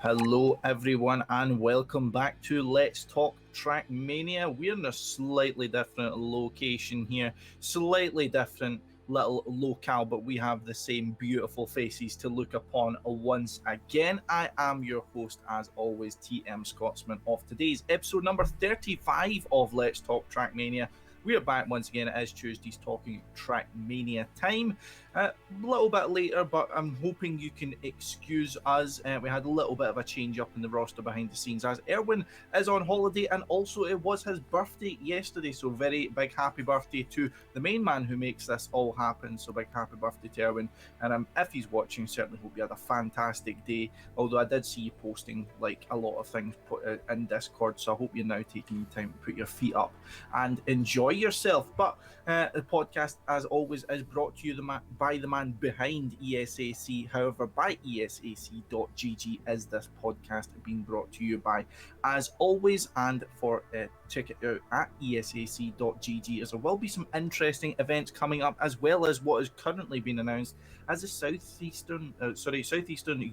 Hello, everyone, and welcome back to Let's Talk Trackmania. We're in a slightly different location here, slightly different little locale, but we have the same beautiful faces to look upon once again. I am your host, as always, TM Scotsman, of today's episode number 35 of Let's Talk Trackmania. We are back once again. It is Tuesdays talking Trackmania time. A little bit later, but I'm hoping you can excuse us. We had a little bit of a change up in the roster behind the scenes as Erwin is on holiday, and also it was his birthday yesterday. So very big happy birthday to the main man who makes this all happen. So big happy birthday to Erwin. And if he's watching, certainly hope you had a fantastic day. Although I did see you posting like a lot of things put in Discord, so I hope you're now taking the time to put your feet up and enjoy yourself. But the podcast, as always, is brought to you by the man behind ESAC. However, by ESAC.gg is this podcast being brought to you by, as always. And for check it out at ESAC.gg, as there will be some interesting events coming up, as well as what is currently being announced as the Southeastern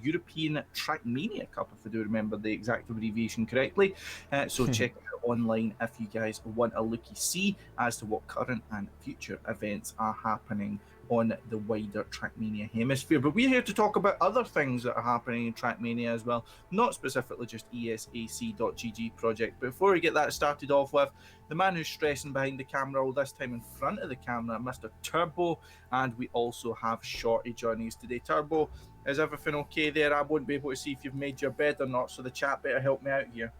European Trackmania Cup, if I do remember the exact abbreviation correctly. So check it out online if you guys want a looky-see as to what current and future events are happening on the wider Trackmania hemisphere. But we're here to talk about other things that are happening in Trackmania as well, not specifically just ESAC.gg project. But before we get that started off with, the man who's stressing behind the camera, all this time in front of the camera, Mr. Turbo, and we also have Shorty joining us today. Turbo, is everything okay there? I won't be able to see if you've made your bed or not, so the chat better help me out here.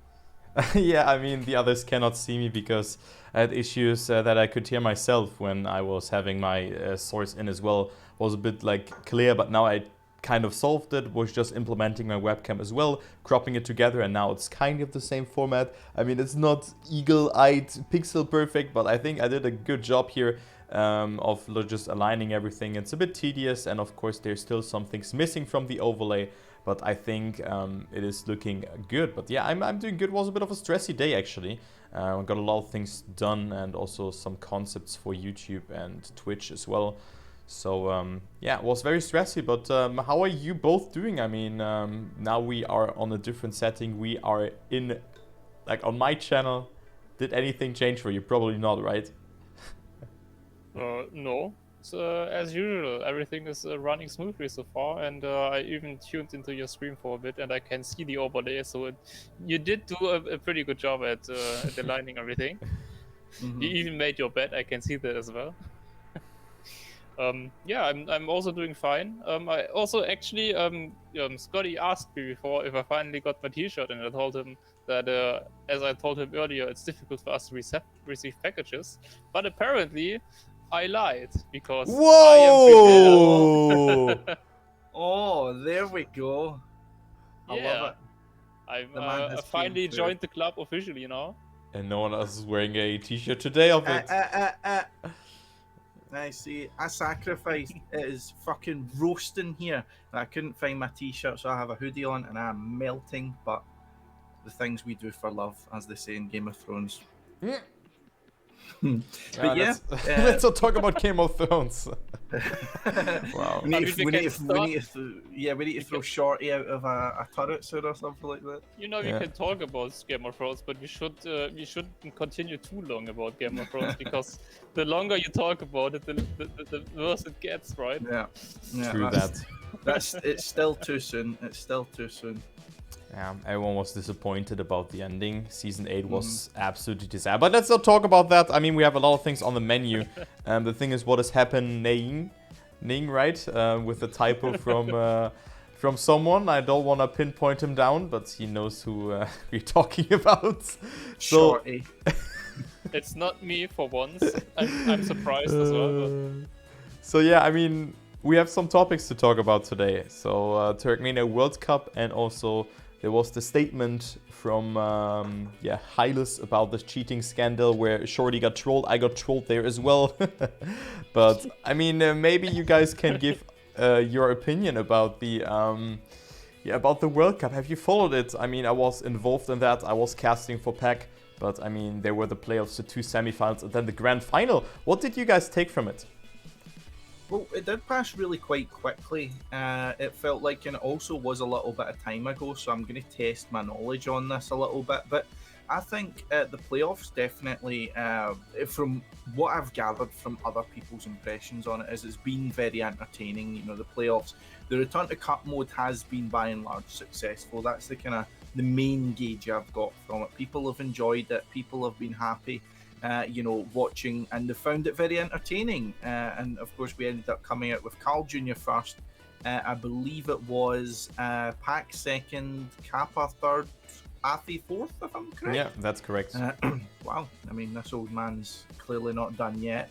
Yeah, I mean, the others cannot see me because I had issues that I could hear myself when I was having my source in as well. Was a bit like clear, but now I kind of solved it, was just implementing my webcam as well, cropping it together, and now it's kind of the same format. I mean, it's not eagle-eyed pixel perfect, but I think I did a good job here of just aligning everything. It's a bit tedious, and of course there's still some things missing from the overlay, but I think it is looking good. But yeah, I'm doing good. It was a bit of a stressy day, actually. Got a lot of things done, and also some concepts for YouTube and Twitch as well. So yeah, it was very stressy, but how are you both doing? I mean, now we are on a different setting. We are in, like, on my channel. Did anything change for you? Probably not, right? No. So, as usual, everything is running smoothly so far, and I even tuned into your stream for a bit, and I can see the overlay, so you did do a pretty good job at aligning everything. Mm-hmm. You even made your bed, I can see that as well. Yeah, I'm also doing fine. I also actually, Scotty asked me before if I finally got my t-shirt, and I told him that, as I told him earlier, it's difficult for us to receive packages, but apparently I lied, because Whoa! I am prepared. Oh, there we go. I love it. I finally joined the club officially now. And no one else is wearing a t-shirt today of it. I see. I sacrificed. It is fucking roasting here. I couldn't find my t-shirt, so I have a hoodie on, and I'm melting. But the things we do for love, as they say in Game of Thrones. But yeah, let's not talk about Game of Thrones. Wow. we need to throw Shorty out of a turret soon or something like that. You know, we can talk about Game of Thrones, but we shouldn't continue too long about Game of Thrones, because the longer you talk about it, the worse it gets, right? Yeah. True that. It's still too soon. Yeah, everyone was disappointed about the ending. Season 8 was absolutely disaster. But let's not talk about that. I mean, we have a lot of things on the menu. The thing is, what is happening, right? With the typo from someone. I don't want to pinpoint him down, but he knows who we're talking about. Shorty. It's not me for once. I'm surprised as well. So yeah, I mean, we have some topics to talk about today. So Trackmania Worldcup, and also there was the statement from Hylas about the cheating scandal where Shorty got trolled. I got trolled there as well. But I mean, maybe you guys can give your opinion about the World Cup. Have you followed it? I mean, I was involved in that. I was casting for PAC, but I mean, there were the playoffs, the 2 semifinals, and then the grand final. What did you guys take from it? Well, it did pass really quite quickly. It felt like, and it also was a little bit of time ago, so I'm going to test my knowledge on this a little bit. But I think the playoffs definitely, from what I've gathered from other people's impressions on it, is it's been very entertaining. You know, the playoffs, the return to cup mode has been by and large successful. That's the kind of the main gauge I've got from it. People have enjoyed it. People have been happy. Watching, and they found it very entertaining. And of course, we ended up coming out with Carl Jr. first. I believe it was Pack second, Kappa third, Afi fourth, if I'm correct. Yeah, that's correct. Wow, I mean, this old man's clearly not done yet.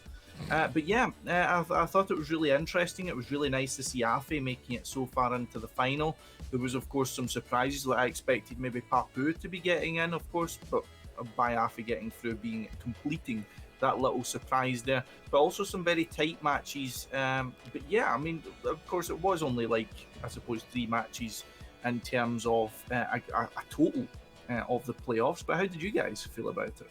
But yeah, I thought it was really interesting. It was really nice to see Afi making it so far into the final. There was, of course, some surprises. Like I expected maybe Papu to be getting in, of course, but by Afi getting through, completing that little surprise there. But also some very tight matches. But yeah, I mean, of course, it was only like, I suppose, 3 matches in terms of a total of the playoffs. But how did you guys feel about it?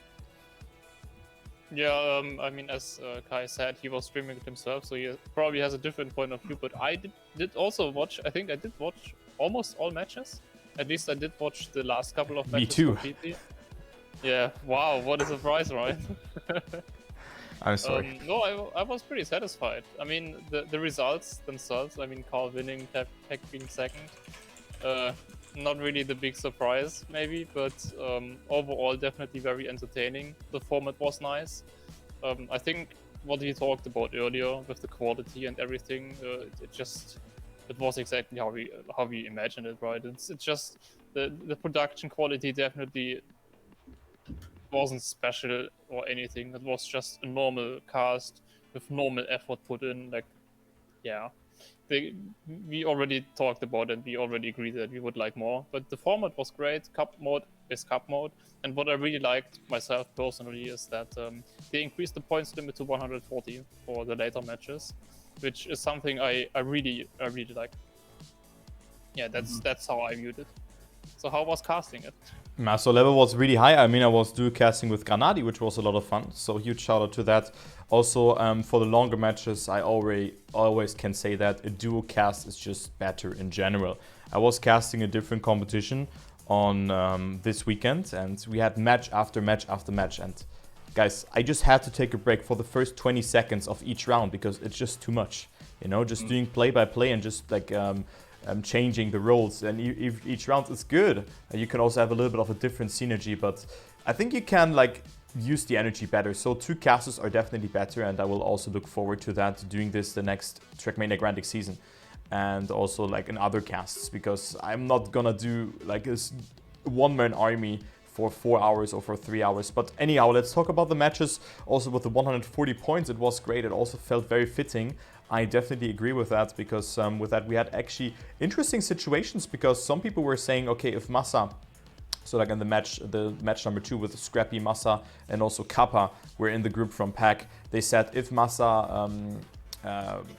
Yeah, I mean, as Kai said, he was streaming it himself, so he probably has a different point of view. But I did also watch. I think I did watch almost all matches. At least I did watch the last couple of matches. Me too. Completely. Yeah. Wow. What a surprise, right? I'm sorry. No, I was pretty satisfied. I mean, the results themselves. I mean, Carl winning, Peck being second. Not really the big surprise, maybe, but overall definitely very entertaining. The format was nice. I think what we talked about earlier with the quality and everything, it was exactly how we imagined it, right? It's just the production quality definitely wasn't special or anything. It was just a normal cast with normal effort put in. Like, yeah. We already talked about it. We already agreed that we would like more, but the format was great. Cup mode is cup mode, and what I really liked myself personally is that they increased the points limit to 140 for the later matches, which is something I really like. Yeah, that's how I viewed it. So how was casting it? So level was really high. I mean, I was dual casting with Granadi, which was a lot of fun. So huge shout out to that. Also, for the longer matches, I always can say that a dual cast is just better in general. I was casting a different competition on this weekend, and we had match after match after match. And guys, I just had to take a break for the first 20 seconds of each round because it's just too much. You know, just doing play by play and just like changing the roles, and if each round is good, you can also have a little bit of a different synergy, but I think you can like use the energy better. So 2 casters are definitely better, and I will also look forward to that, doing this the next Trackmania Grand season, and also like in other casts, because I'm not gonna do like a one-man army for 4 hours or for 3 hours. But anyhow, let's talk about the matches. Also with the 140 points, it was great. It also felt very fitting. I definitely agree with that, because with that we had actually interesting situations, because some people were saying, okay, if Massa, so like in the match number 2 with Scrappy, Massa, and also Kappa were in the group from Pack, they said if Massa,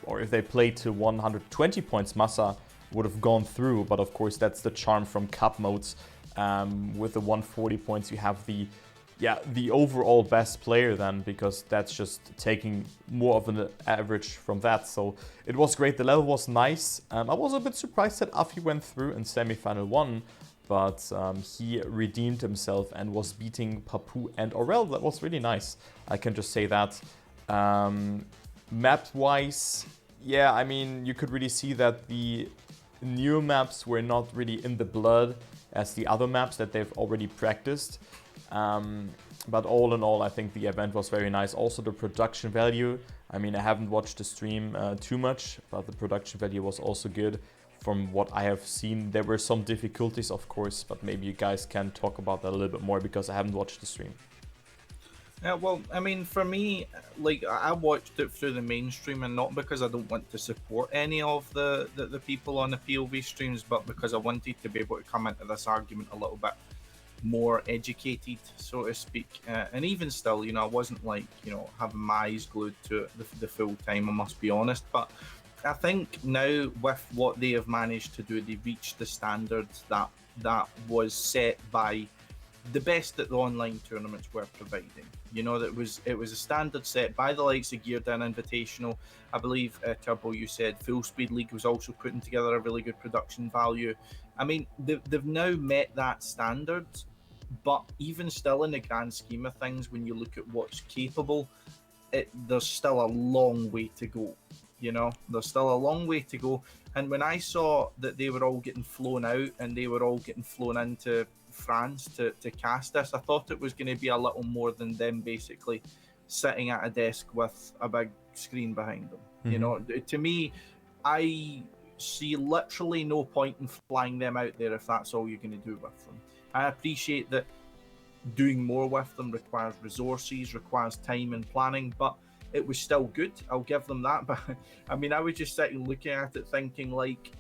or if they played to 120 points, Massa would have gone through. But of course, that's the charm from cup modes. With the 140 points, you have the overall best player then, because that's just taking more of an average from that. So it was great. The level was nice. I was a bit surprised that Afi went through in semifinal 1, but he redeemed himself and was beating Papu and Aurel. That was really nice. I can just say that. Map-wise, yeah, I mean, you could really see that the new maps were not really in the blood as the other maps that they've already practiced. But all in all, I think the event was very nice. Also the production value, I mean, I haven't watched the stream too much, but the production value was also good. From what I have seen, there were some difficulties, of course, but maybe you guys can talk about that a little bit more, because I haven't watched the stream. Yeah, well, I mean, for me, like, I watched it through the mainstream, and not because I don't want to support any of the people on the POV streams, but because I wanted to be able to come into this argument a little bit more educated, so to speak. And even still, you know, I wasn't like, you know, having my eyes glued to it the full time, I must be honest. But I think now with what they have managed to do, they reached the standards that was set by the best that the online tournaments were providing. You know, that it was a standard set by the likes of Geared In Invitational. I believe, Turbo, you said Full Speed League was also putting together a really good production value. I mean, they've now met that standard, but even still, in the grand scheme of things, when you look at what's capable, there's still a long way to go. You know, there's still a long way to go. And when I saw that they were all getting flown out and they were all getting flown into France to cast this, I thought it was going to be a little more than them basically sitting at a desk with a big screen behind them. You know, to me, I see literally no point in flying them out there if that's all you're going to do with them. I appreciate that doing more with them requires resources, requires time and planning, but it was still good. I'll give them that. But I mean, I was just sitting looking at it thinking, like,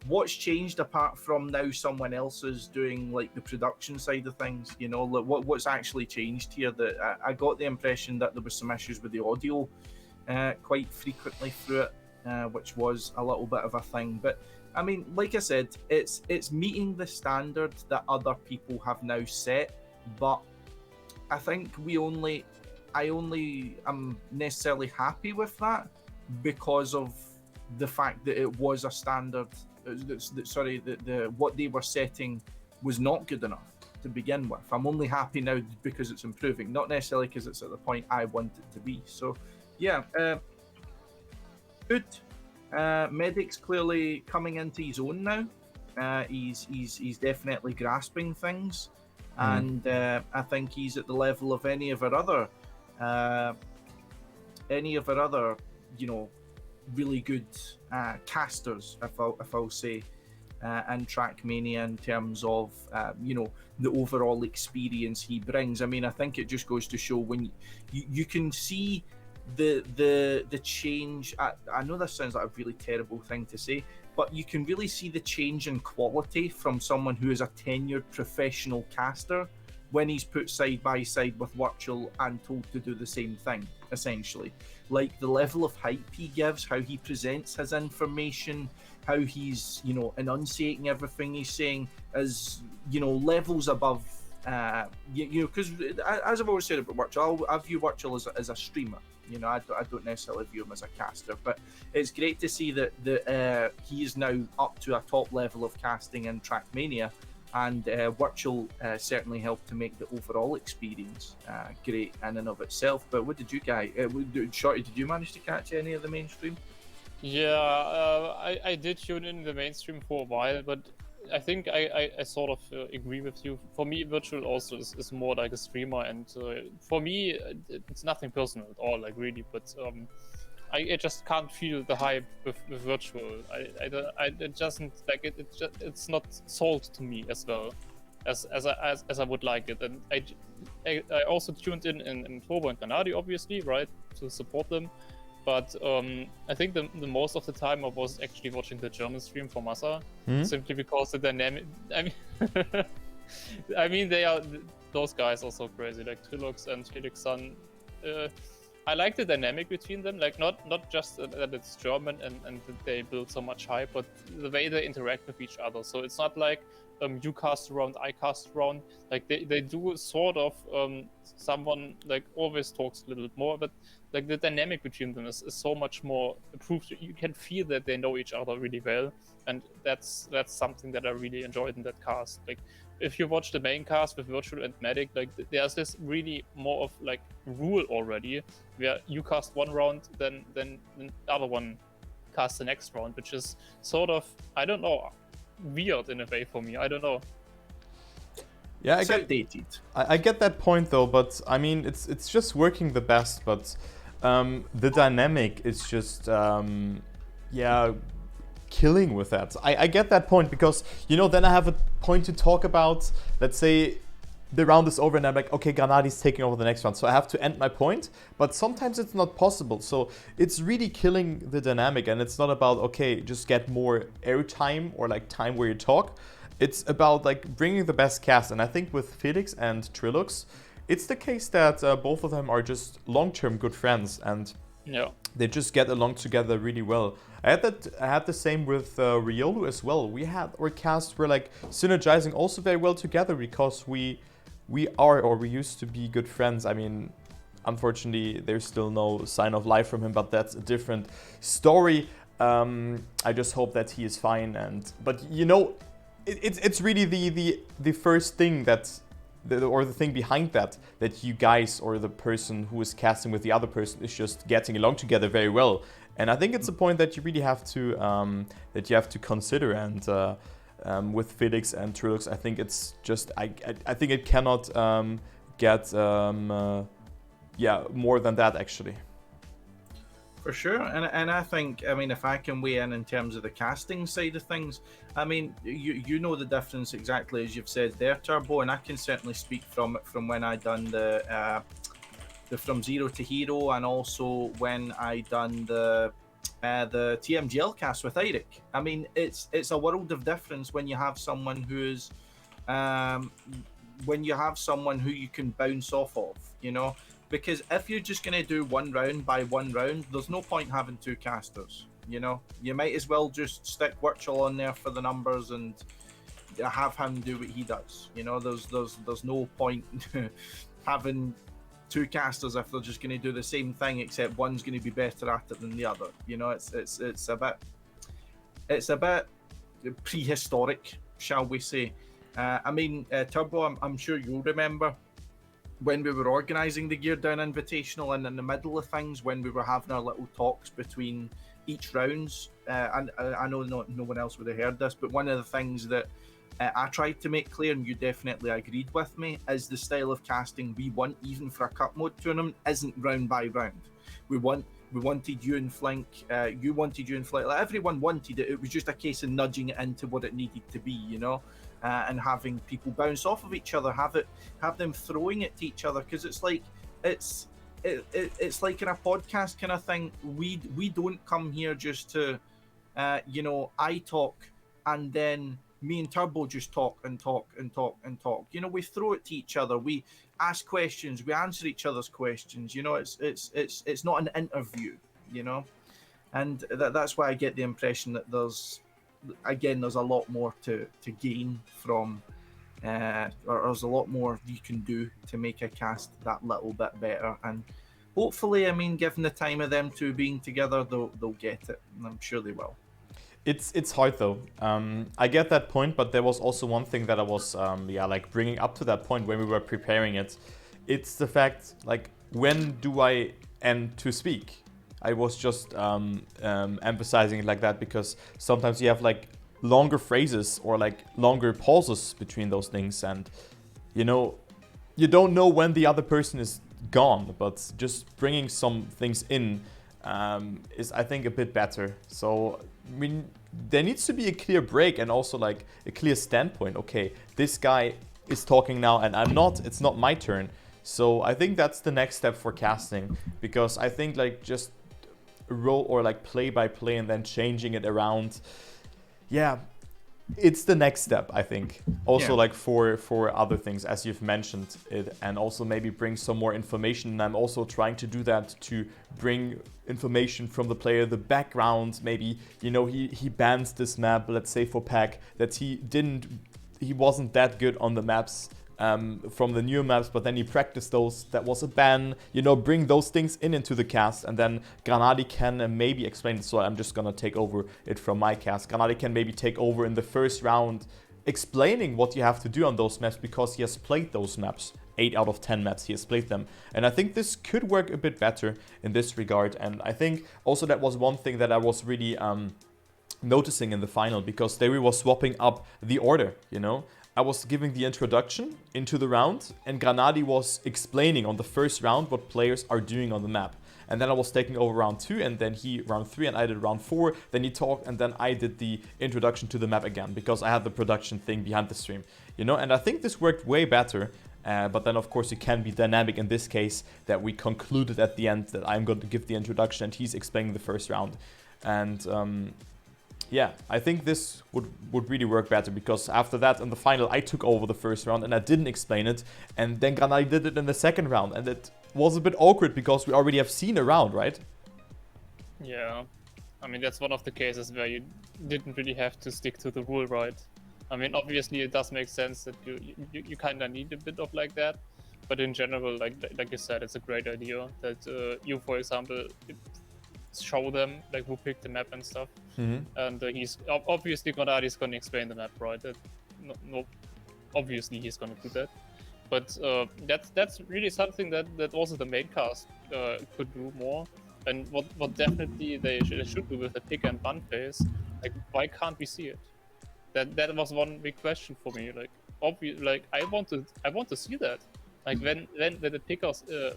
what's changed apart from now someone else is doing like the production side of things? You know, like, what's actually changed here? That I got the impression that there was some issues with the audio quite frequently through it, which was a little bit of a thing. But I mean, like I said, it's meeting the standard that other people have now set. But I think I only am necessarily happy with that because of the fact that it was a standard. What they were setting was not good enough to begin with. I'm only happy now because it's improving, not necessarily because it's at the point I want it to be. So, yeah, good. Medic's clearly coming into his own now. He's definitely grasping things, and I think he's at the level of any of our other, you know, really good casters, if I'll say, and Trackmania in terms of you know, the overall experience he brings. I mean, I think it just goes to show when you can see the change. I know this sounds like a really terrible thing to say, but you can really see the change in quality from someone who is a tenured professional caster when he's put side by side with Virtual and told to do the same thing, essentially. Like the level of hype he gives, how he presents his information, how he's, you know, enunciating everything he's saying is, you know, levels above, you know, because as I've always said about Virtual, I view Virtual as a streamer. You know, I don't necessarily view him as a caster, but it's great to see that he is now up to a top level of casting in Trackmania, and Virtual certainly helped to make the overall experience great in and of itself. But what did you guys, Shorty, did you manage to catch any of the mainstream? Yeah, I did tune in the mainstream for a while, but I think I sort of agree with you. For me, Virtual also is more like a streamer, and for me, it's nothing personal at all, like really. But I just can't feel the hype with Virtual. It doesn't like it. It's not sold to me as well as I would like it. And I also tuned in Turbo and Granadi, obviously, right, to support them. But I think the most of the time I was actually watching the German stream for Massa, simply because the dynamic. I mean, those guys are so crazy, like Trilux and Felix Sun. I like the dynamic between them, like not just that it's German and that they build so much hype, but the way they interact with each other. So it's not like you cast around, I cast around. Like they do sort of. Someone like always talks a little bit more, but like the dynamic between them is so much more improved. You can feel that they know each other really well, and that's something that I really enjoyed in that cast. Like if you watch the main cast with Virtual and Medic, like there's this really more of like rule already, where you cast one round, then the other one casts the next round, which is sort of, I don't know, weird in a way for me. I don't know. Yeah, I get that point though, but I mean, it's just working the best, but the dynamic is just, killing with that. I get that point because, you know, then I have a point to talk about. Let's say the round is over and I'm like, okay, Granadi's taking over the next round, so I have to end my point, but sometimes it's not possible. So it's really killing the dynamic, and it's not about, okay, just get more airtime or like time where you talk. It's about like bringing the best cast, and I think with Felix and Trilux, it's the case that both of them are just long-term good friends, and Yeah. They just get along together really well. I had the same with Riolu as well. We had our casts were like synergizing also very well together because we used to be good friends. I mean, unfortunately, there's still no sign of life from him, but that's a different story. I just hope that he is fine. But you know, it's really the first thing or the thing behind that you guys or the person who is casting with the other person is just getting along together very well. And I think it's a point that you really have to consider. And with Felix and Trilux, I think it's just I think it cannot get more than that actually. For sure, and I think, I mean, if I can weigh in terms of the casting side of things, I mean, you know the difference exactly as you've said there, Turbo, and I can certainly speak from when I done the From Zero to Hero, and also when I done the TMGL cast with Eirik. I mean, it's a world of difference when you have someone who's when you have someone who you can bounce off of, you know. Because if you're just going to do one round by one round, there's no point having two casters, you know? You might as well just stick Virtual on there for the numbers and have him do what he does. You know, there's no point having two casters if they're just going to do the same thing, except one's going to be better at it than the other. You know, it's a bit prehistoric, shall we say. I mean, Turbo, I'm sure you'll remember when we were organising the Gear Down Invitational, and in the middle of things, when we were having our little talks between each rounds, and I know no one else would have heard this, but one of the things that I tried to make clear, and you definitely agreed with me, is the style of casting we want, even for a cup mode tournament, isn't round by round. We wanted you and Flink, you wanted you and Flink, like everyone wanted it. It was just a case of nudging it into what it needed to be, you know. And having people bounce off of each other, have them throwing it to each other, because it's like it's like in a podcast kind of thing. We don't come here just to you know, I talk and then me and Turbo just talk and talk and talk and talk. You know, we throw it to each other, we ask questions, we answer each other's questions. You know, it's not an interview, you know, and that's why I get the impression that there's a lot more to gain from, or there's a lot more you can do to make a cast that little bit better. And hopefully, I mean, given the time of them two being together, they'll get it, and I'm sure they will. It's hard though. I get that point, but there was also one thing that I was like bringing up to that point when we were preparing it. It's the fact, like, when do I end to speak? I was just emphasizing it like that because sometimes you have like longer phrases or like longer pauses between those things, and you know, you don't know when the other person is gone, but just bringing some things in is, I think, a bit better. So I mean, there needs to be a clear break and also like a clear standpoint. Okay, this guy is talking now and it's not my turn. So I think that's the next step for casting, because I think like just roll or like play by play and then changing it around, yeah, it's the next step, I think. Also, like for other things, as you've mentioned it, and also maybe bring some more information. And I'm also trying to do that, to bring information from the player, the background. Maybe, you know, he bans this map, let's say for Pack, that he wasn't that good on the maps from the new maps, but then he practiced those. That was a ban. You know, bring those things into the cast, and then Granadi can maybe explain it. So I'm just gonna take over it from my cast. Granadi can maybe take over in the first round, explaining what you have to do on those maps, because he has played those maps. 8 out of 10 maps he has played them, and I think this could work a bit better in this regard. And I think also that was one thing that I was really noticing in the final, because they were swapping up the order, you know. I was giving the introduction into the round, and Granadi was explaining on the first round what players are doing on the map. And then I was taking over round 2, and then he round 3, and I did round 4. Then he talked, and then I did the introduction to the map again, because I had the production thing behind the stream, you know. And I think this worked way better. But then, of course, it can be dynamic in this case, that we concluded at the end that I'm going to give the introduction and he's explaining the first round. And yeah, I think this would really work better, because after that, in the final, I took over the first round and I didn't explain it. And then Granadi did it in the second round, and it was a bit awkward because we already have seen a round, right? Yeah, I mean that's one of the cases where you didn't really have to stick to the rule, right? I mean, obviously it does make sense that you kind of need a bit of like that, but in general, like you said, it's a great idea that you, for example, show them like who picked the map and stuff, and he's obviously Grenadi's gonna explain the map, right? That, no, obviously he's gonna do that. But that's really something that also the main cast could do more. And what definitely they should do with the pick and ban phase, like why can't we see it? That was one big question for me. Like like I want to see that. Like when the pickers when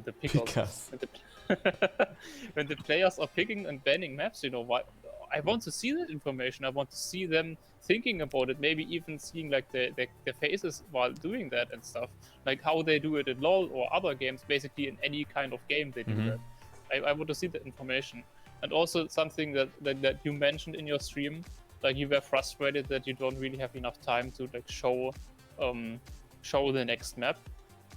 the pickers when the, when the players are picking and banning maps, you know, why I want to see that information. I want to see them thinking about it, maybe even seeing like their faces while doing that and stuff, like how they do it in LoL or other games. Basically, in any kind of game they do that. I want to see the information, and also something that you mentioned in your stream, like you were frustrated that you don't really have enough time to like show the next map.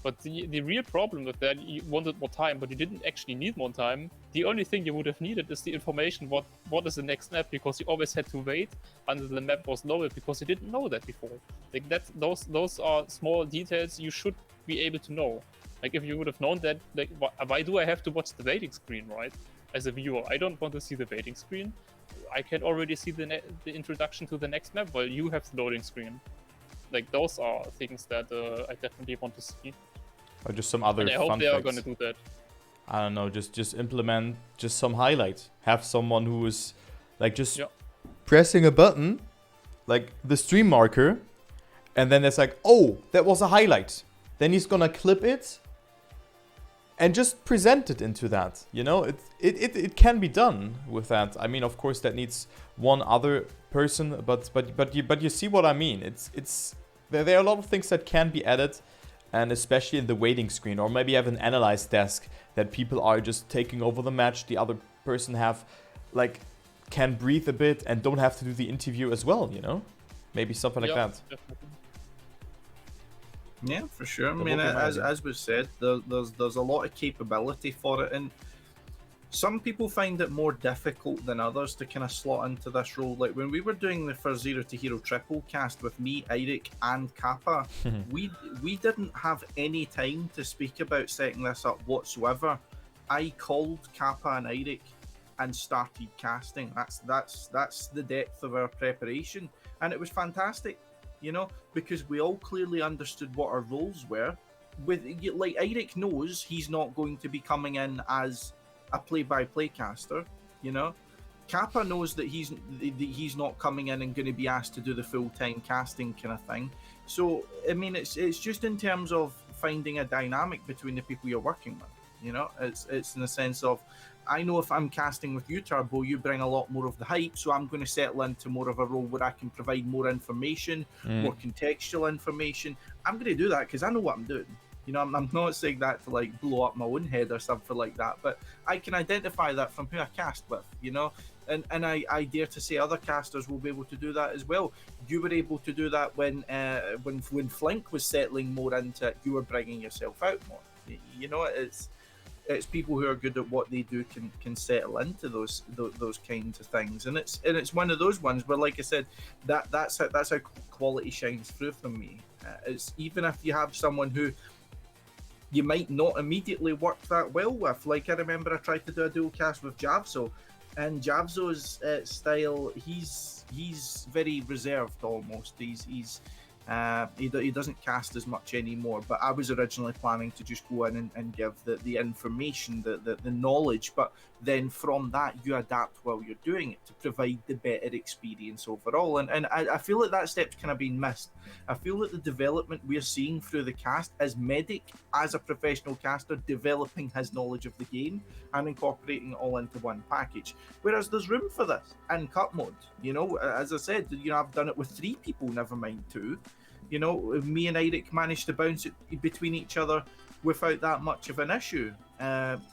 But the real problem with that, you wanted more time, but you didn't actually need more time. The only thing you would have needed is the information, what is the next map, because you always had to wait until the map was loaded, because you didn't know that before. Like those are small details you should be able to know. Like if you would have known that, like why do I have to watch the waiting screen, right? As a viewer, I don't want to see the waiting screen. I can already see the introduction to the next map while you have the loading screen. Like those are things that I definitely want to see. Or just some other and I fun hope they are facts. going to do that. I don't know, just implement just some highlights. Have someone who is like just pressing a button, like the stream marker, and then it's like, oh, that was a highlight. Then he's gonna clip it and just present it into that. You know, it can be done with that. I mean, of course, that needs one other person, but you see what I mean. It's there are a lot of things that can be added. And especially in the waiting screen, or maybe have an analyze desk that people are just taking over the match. The other person can breathe a bit and don't have to do the interview as well. You know, maybe something like that. Definitely. Yeah, for sure. I mean, as was said, there's a lot of capability for it, and some people find it more difficult than others to kind of slot into this role. Like when we were doing the first Zero to Hero triple cast with me, Eirik, and Kappa, we didn't have any time to speak about setting this up whatsoever. I called Kappa and Eirik and started casting. That's the depth of our preparation, and it was fantastic, you know, because we all clearly understood what our roles were. With like Eirik knows he's not going to be coming in as a play-by-play caster, you know. Kappa knows that he's not coming in and going to be asked to do the full-time casting kind of thing. So I mean, it's just in terms of finding a dynamic between the people you're working with. You know, it's in the sense of, I know if I'm casting with you, Turbo, you bring a lot more of the hype, so I'm going to settle into more of a role where I can provide more information, more contextual information. I'm going to do that because I know what I'm doing. You know, I'm not saying that to like blow up my own head or something like that, but I can identify that from who I cast with, you know, and I dare to say other casters will be able to do that as well. You were able to do that when Flink was settling more into it. You were bringing yourself out more. You know, it's people who are good at what they do can settle into those kinds of things, and it's one of those ones where, like I said, that's how quality shines through from me. It's even if you have someone who you might not immediately work that well with. Like I remember I tried to do a dual cast with Javzo, and Javzo's style, he's very reserved almost. He doesn't cast as much anymore, but I was originally planning to just go in and give the information, the knowledge, but then from that you adapt while you're doing it to provide the better experience overall, and I feel like that step's kind of been missed. I feel that the development we're seeing through the cast as Medic, as a professional caster, developing his knowledge of the game and incorporating it all into one package, whereas there's room for this in cup mode. You know, as I said, you know, I've done it with 3 people, never mind 2. You know, me and Eirik managed to bounce it between each other without that much of an issue,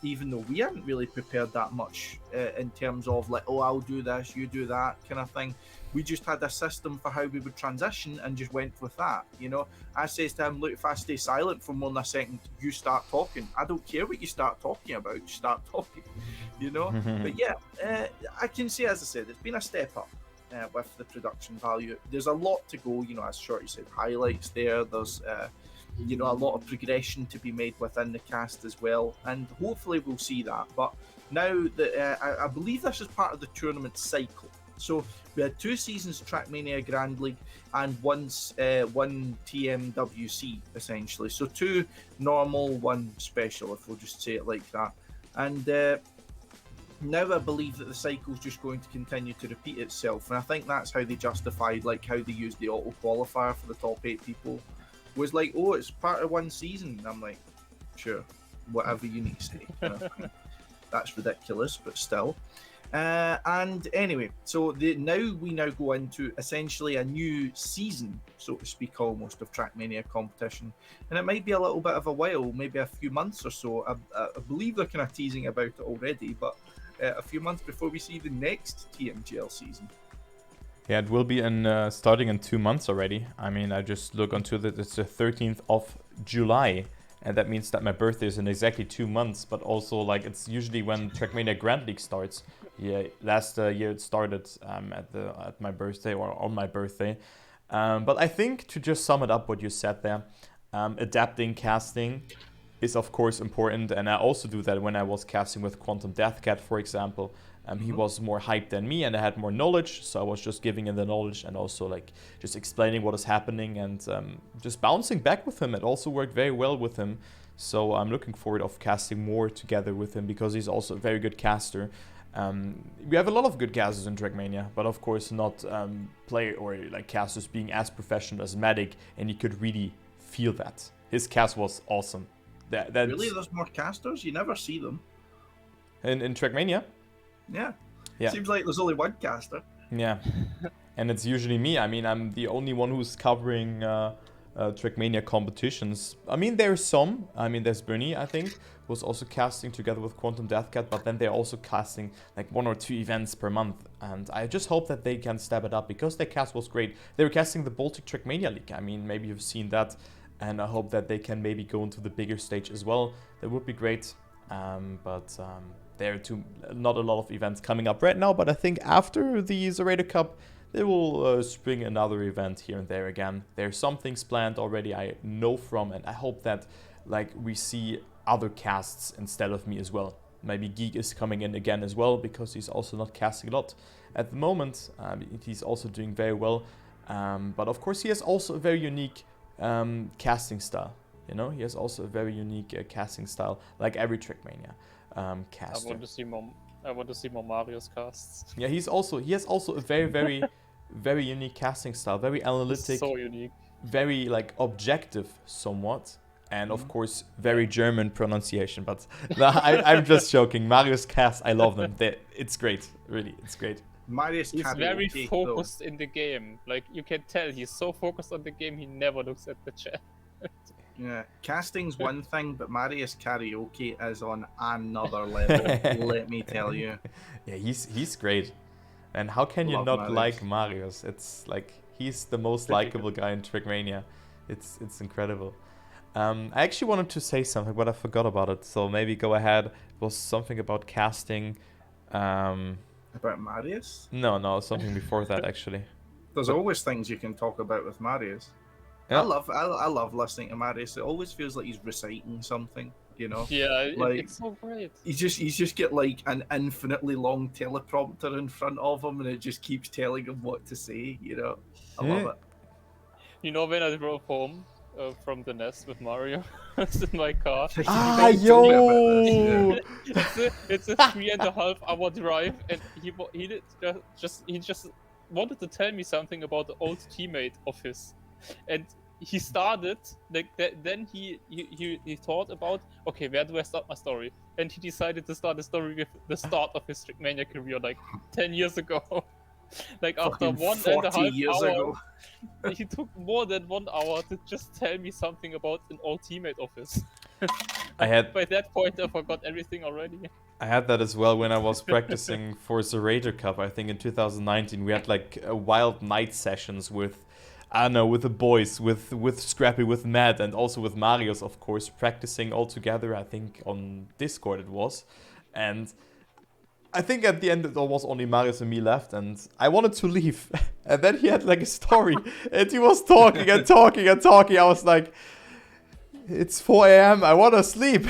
even though we hadn't really prepared that much in terms of like, oh, I'll do this, you do that kind of thing. We just had a system for how we would transition and just went with that. You know, I says to him, look, if I stay silent for more than a second, you start talking. I don't care what you start talking about, just start talking. you know. But yeah, I can say, as I said, it's been a step up with the production value. There's a lot to go, you know, as Shorty said, highlights there. There's you know, a lot of progression to be made within the cast as well, and hopefully we'll see that. But now that I believe this is part of the tournament cycle. So we had 2 seasons of Trackmania Grand League and one TMWC essentially. So 2 normal, 1 special, if we'll just say it like that. And now I believe that the cycle's just going to continue to repeat itself, and I think that's how they justified like how they used the auto qualifier for the top 8 people. Was like, oh, it's part of 1 season. And I'm like, sure, whatever you need to say. You know? That's ridiculous, but still. And anyway, so now we go into essentially a new season, so to speak, almost, of Trackmania competition. And it might be a little bit of a while, maybe a few months or so. I believe they're kind of teasing about it already, but a few months before we see the next TMGL season. Yeah, it will be starting in 2 months already. I mean, I just look onto it. It's the 13th of July. And that means that my birthday is in exactly 2 months. But also, like, it's usually when Trackmania Grand League starts. Yeah, last year it started at my birthday or on my birthday. But I think, to just sum it up what you said there, adapting casting is of course important. And I also do that when I was casting with Quantum Deathcat, for example. He was more hyped than me and I had more knowledge, so I was just giving him the knowledge and also like just explaining what is happening and just bouncing back with him. It also worked very well with him, so I'm looking forward of casting more together with him because he's also a very good caster. We have a lot of good casters in Trackmania, but of course not player or like casters being as professional as Matic, and you could really feel that. His cast was awesome. Really? There's more casters? You never see them. In Trackmania? Yeah. Yeah. Seems like there's only 1 caster. Yeah. And it's usually me. I mean, I'm the only one who's covering Trackmania competitions. I mean, there's some. I mean, there's Bernie, I think, who's also casting together with Quantum Deathcat, but then they're also casting like 1 or 2 events per month. And I just hope that they can step it up because their cast was great. They were casting the Baltic Trackmania League. I mean, maybe you've seen that. And I hope that they can maybe go into the bigger stage as well. That would be great. But there are not a lot of events coming up right now. But I think after the Zerator Cup, they will spring another event here and there again. There's some things planned already, I know from, and I hope that like we see other casts instead of me as well. Maybe Geek is coming in again as well because he's also not casting a lot at the moment. He's also doing very well, but of course he has also a very unique casting style. You know, he has also a very unique casting style, like every Trackmania caster. I want to see more Mario's casts. Yeah, he has also a very, very, very unique casting style. Very analytic. So unique. Very like objective, somewhat, and of course very German pronunciation. But no, I'm just joking. Mario's cast, I love them. It's great, really, it's great. He's very focused in the game. Like you can tell, he's so focused on the game, he never looks at the chat. Yeah, casting's one thing, but Marius karaoke is on another level. Let me tell you. Yeah, he's great. And how can you not Marius. Like Marius? It's like he's the most likable guy in Trackmania. It's incredible. I actually wanted to say something, but I forgot about it. So maybe go ahead. It was something about casting. About Marius? No, something before that actually. There's always things you can talk about with Marius. Yeah. I love listening to Marius. It always feels like he's reciting something, you know. Yeah, like, it's so great. He's just get like an infinitely long teleprompter in front of him, and it just keeps telling him what to say. You know, I love it. You know, when I drove home from the nest with Mario, it's in my car. Yo! It's a 3.5 hour drive, and he just wanted to tell me something about the old teammate of his. And he started like that. Then he thought about, okay, where do I start my story? And he decided to start the story with the start of his Trackmania career, like 10 years ago. Like after 1.5 hours, he took more than 1 hour to just tell me something about an old teammate of his. By that point, I forgot everything already. I had that as well when I was practicing for Zerator Cup. I think in 2019 we had like wild night sessions with. I don't know, with the boys, with Scrappy, with Matt, and also with Marius, of course, practicing all together, I think on Discord it was. And I think at the end it was only Marius and me left, and I wanted to leave. And then he had like a story, and he was talking and talking and talking. I was like, it's 4 a.m. I want to sleep.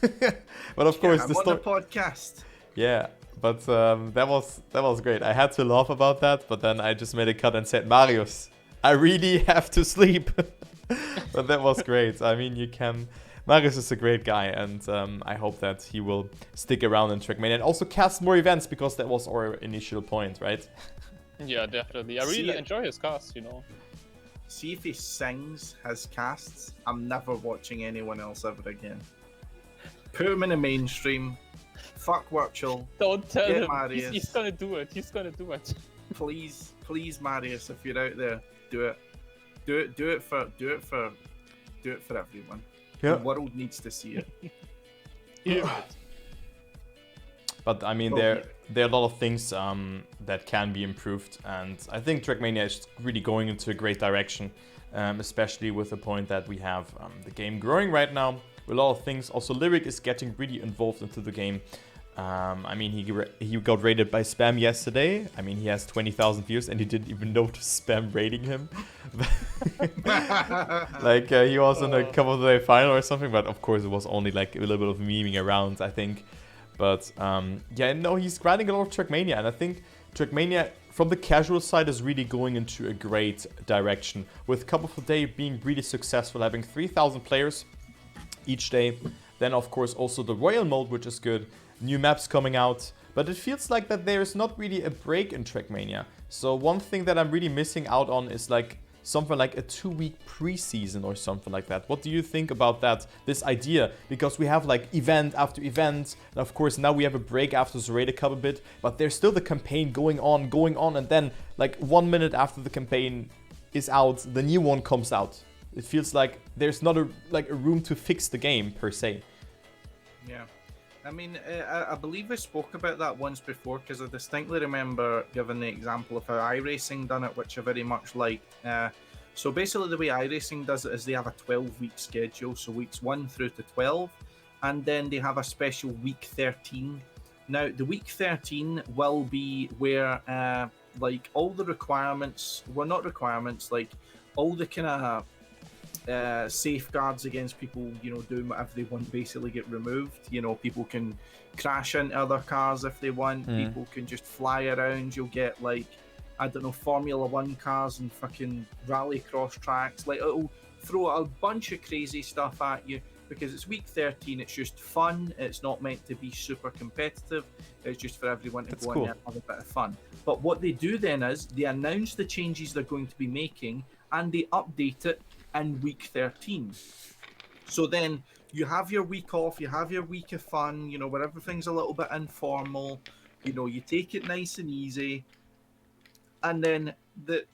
But of course, I'm on the podcast. Yeah, but that was great. I had to laugh about that, but then I just made a cut and said, Marius, I really have to sleep. But that was great. I mean, Marius is a great guy, and I hope that he will stick around in Trackmania and also cast more events, because that was our initial point, right? Yeah, definitely. I really enjoy his cast, you know. See if he sings his casts, I'm never watching anyone else ever again. Put him in the mainstream. Fuck Virtual. Don't tell Get him. Marius. He's gonna do it. He's gonna do it. Please, Marius, if you're out there, do it. Do it for everyone. Yeah. The world needs to see it. Yeah. But I mean, there are a lot of things that can be improved, and I think Trackmania is really going into a great direction, especially with the point that we have the game growing right now. A lot of things. Also, Lyric is getting really involved into the game. I mean, he got rated by Spam yesterday. I mean, he has 20,000 views, and he didn't even notice Spam rating him. Like, he was in a couple of day final or something, but of course it was only like a little bit of memeing around, I think. But yeah, no, he's grinding a lot of Trackmania, and I think Trackmania from the casual side is really going into a great direction, with Cup of the Day being really successful, having 3,000 players each day. Then of course also the Royal mode, which is good, new maps coming out, but it feels like that there's not really a break in Trackmania. So one thing that I'm really missing out on is like something like a 2-week preseason or something like that. What do you think about that, this idea? Because we have like event after event, and of course now we have a break after Zereda Cup a bit, but there's still the campaign going on, and then like 1 minute after the campaign is out, the new one comes out. It feels like there's not a room to fix the game per se. Yeah. I mean, I believe I spoke about that once before, because I distinctly remember giving the example of how iRacing done it, which I very much like. So basically the way iRacing does it is they have a 12-week schedule, so weeks 1 through to 12, and then they have a special week 13. Now, the week 13 will be where like all the requirements, well, not requirements, like all the kind of safeguards against people, you know, doing whatever they want basically get removed. You know, people can crash into other cars if they want. People can just fly around. You'll get like, I don't know, Formula 1 cars and fucking rallycross tracks. Like, it'll throw a bunch of crazy stuff at you, because it's week 13. It's just fun. It's not meant to be super competitive. It's just for everyone to go in there and have a bit of fun. But what they do then is they announce the changes they're going to be making, and they update it in week 13. So then you have your week off, you have your week of fun, you know, where everything's a little bit informal, you know, you take it nice and easy, and then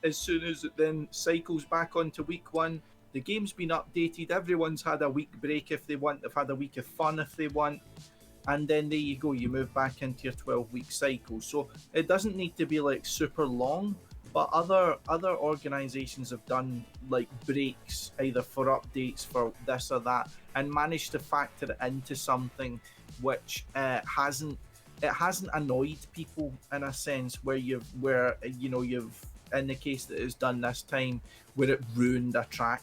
as soon as it then cycles back onto week 1, the game's been updated, everyone's had a week break if they want, they've had a week of fun if they want, and then there you go, you move back into your 12-week cycle. So it doesn't need to be like super long, but other organizations have done like breaks, either for updates for this or that, and managed to factor it into something which hasn't annoyed people in a sense, where you've in the case that it's done this time, where it ruined a track,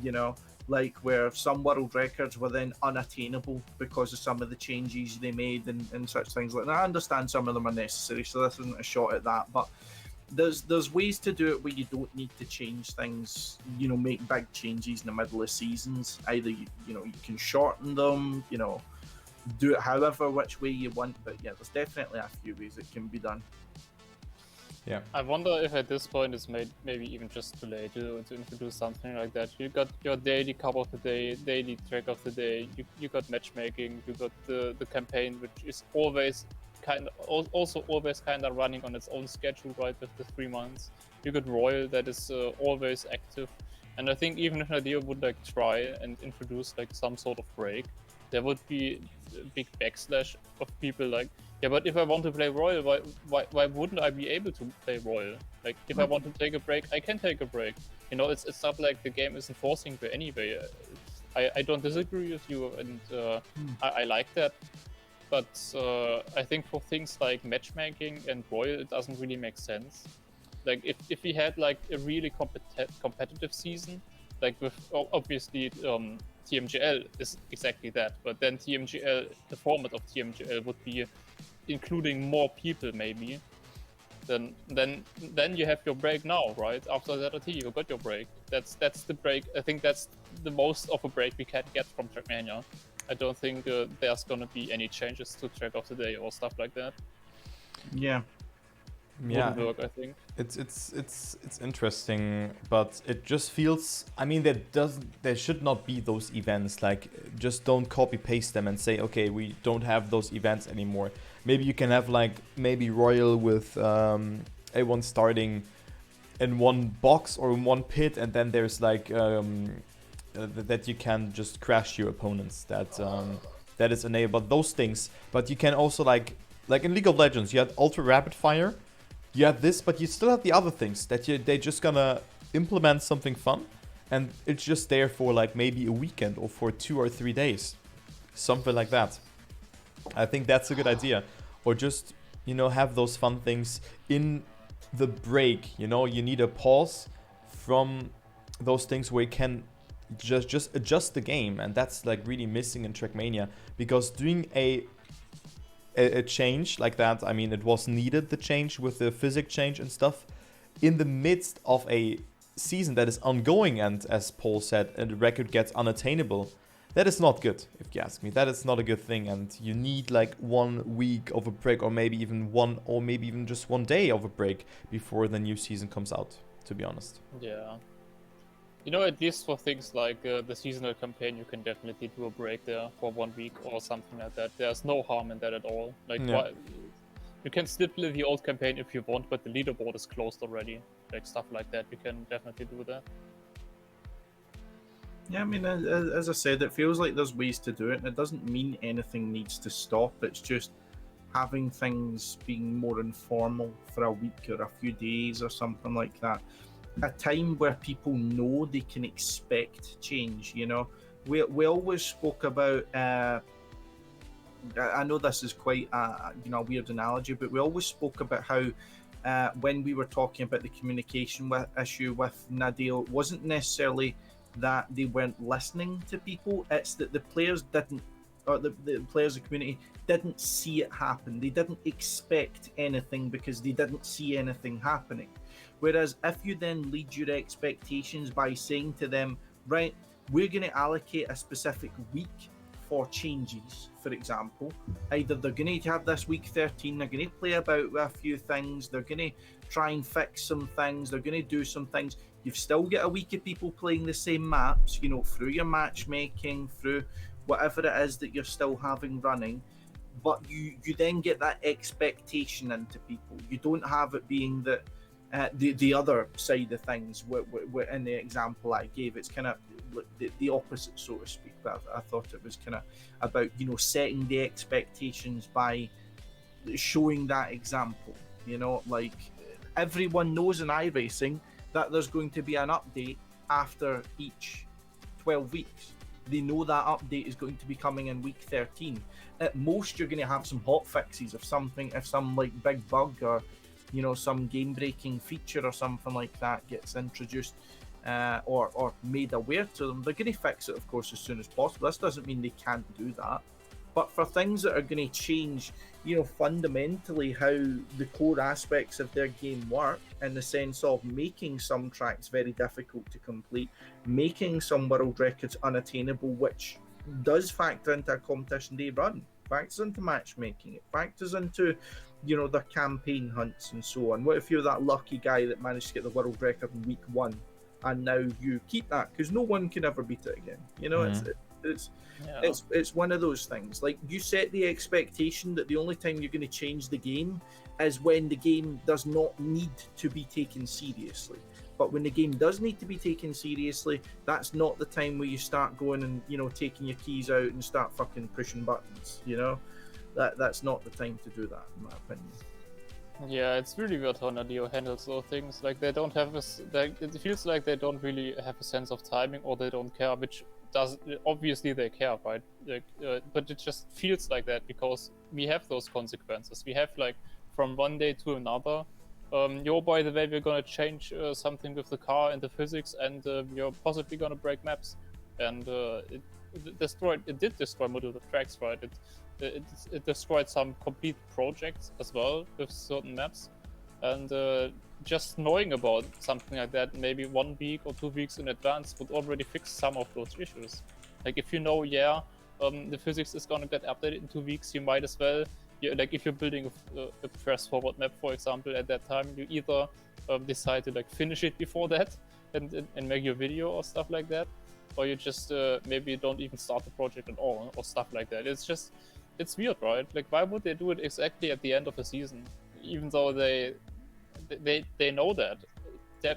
you know, like where some world records were then unattainable because of some of the changes they made and such things like that. I understand some of them are necessary, so this isn't a shot at that, but there's ways to do it where you don't need to change things, you know, make big changes in the middle of seasons. Either you can shorten them, you know, do it however which way you want, but yeah, there's definitely a few ways it can be done. Yeah. I wonder if at this point it's maybe even just too late to introduce something like that. You got your daily cup of the day, daily track of the day, you got matchmaking, you got the campaign, which is always always running on its own schedule, right, with the 3 months. You got Royal that is always active, and I think even if Nadir would like try and introduce like some sort of break, there would be a big backslash of people like, yeah, but if I want to play Royal, why wouldn't I be able to play Royal? Like, if I want to take a break, I can take a break. You know, it's not like the game isn't forcing me anyway. I don't disagree with you, and I like that. but I think for things like matchmaking and Royal, it doesn't really make sense. Like if we had like a really competitive season, like with obviously TMGL is exactly that, but then TMGL, the format of TMGL would be including more people maybe. Then you have your break now, right? After ZRT, you got your break. That's the break. I think that's the most of a break we can get from Trackmania. I don't think there's gonna be any changes to Track of the Day or stuff like that. Yeah. Wouldn't work, I think. It's interesting, but it just feels. I mean, there should not be those events. Like, just don't copy paste them and say, okay, we don't have those events anymore. Maybe you can have like maybe Royal with everyone starting in one box or in one pit, and then there's like that you can just crash your opponents. That is enabled. Those things, but you can also like in League of Legends, you had ultra rapid fire. You have this, but you still have the other things that they're just gonna implement something fun, and it's just there for like maybe a weekend or for 2 or 3 days, something like that. I think that's a good idea, or just have those fun things in the break. You need a pause from those things where you can just adjust the game, and that's like really missing in Trackmania, because doing a change like that, I mean, it was needed, the change with the physics change and stuff, in the midst of a season that is ongoing, and as Paul said, the record gets unattainable. That is not good, if you ask me. That is not a good thing, and you need like 1 week of a break, or maybe even just 1 day of a break before the new season comes out, to be honest. Yeah. At least for things like the seasonal campaign, you can definitely do a break there for 1 week or something like that. There's no harm in that at all. Like, you can still play the old campaign if you want, but the leaderboard is closed already. Like, stuff like that, you can definitely do that. Yeah, I mean, as I said, it feels like there's ways to do it, and it doesn't mean anything needs to stop. It's just having things being more informal for a week or a few days or something like that. A time where people know they can expect change. We always spoke about. I know this is quite a weird analogy, but we always spoke about how when we were talking about the communication issue with Nadal, it wasn't necessarily that they weren't listening to people. It's that the players didn't, or the players of the community didn't see it happen. They didn't expect anything because they didn't see anything happening. Whereas if you then lead your expectations by saying to them, right, we're going to allocate a specific week for changes, for example. Either they're going to have this week 13, they're going to play about with a few things, they're going to try and fix some things, they're going to do some things. You've still got a week of people playing the same maps, through your matchmaking, through whatever it is that you're still having running. But you then get that expectation into people. You don't have it being that the other side of things. In the example I gave, it's kind of the opposite, so to speak. But I thought it was kind of about setting the expectations by showing that example. Like everyone knows in iRacing that there's going to be an update after each 12 weeks. They know that update is going to be coming in week 13. At most, you're going to have some hot fixes of something, if some like big bug or some game-breaking feature or something like that gets introduced or made aware to them. They're going to fix it, of course, as soon as possible. This doesn't mean they can't do that. But for things that are going to change, fundamentally how the core aspects of their game work, in the sense of making some tracks very difficult to complete, making some world records unattainable, which does factor into a competition day run, factors into matchmaking, it factors into their campaign hunts and so on. What if you're that lucky guy that managed to get the world record in week 1 and now you keep that because no one can ever beat it again? It's one of those things. Like, you set the expectation that the only time you're going to change the game is when the game does not need to be taken seriously. But when the game does need to be taken seriously, that's not the time where you start going and taking your keys out and start fucking pushing buttons. That's not the time to do that, in my opinion. Yeah, it's really weird how Nadio handles those things. Like, they don't have it feels like they don't really have a sense of timing, or they don't care which obviously they care, right? Like, but it just feels like that because we have those consequences. We have like from one day to another. By the way, we're gonna change something with the car and the physics, and we're possibly gonna break maps. And it did destroy modular tracks, right? It destroyed some complete projects as well with certain maps, and just knowing about something like that maybe 1 week or 2 weeks in advance would already fix some of those issues. Like if you know, the physics is gonna get updated in 2 weeks, you might as well, like if you're building a press forward map, for example, at that time, you either decide to like finish it before that and make your video or stuff like that, or you just maybe don't even start the project at all or stuff like that. It's weird, right? Like why would they do it exactly at the end of the season, even though they know that.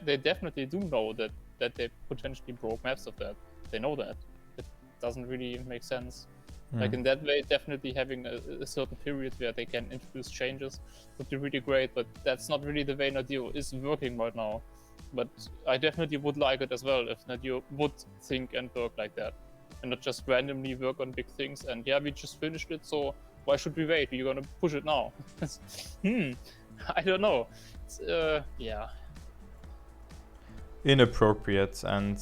They definitely do know that they potentially broke maps of that. They know that. It doesn't really make sense. Like in that way, definitely having a certain period where they can introduce changes would be really great, but that's not really the way Nadio is working right now. But I definitely would like it as well if Nadio would think and work like that, and not just randomly work on big things. And we just finished it, so why should we wait? You're gonna push it now. I don't know. It's, Inappropriate, and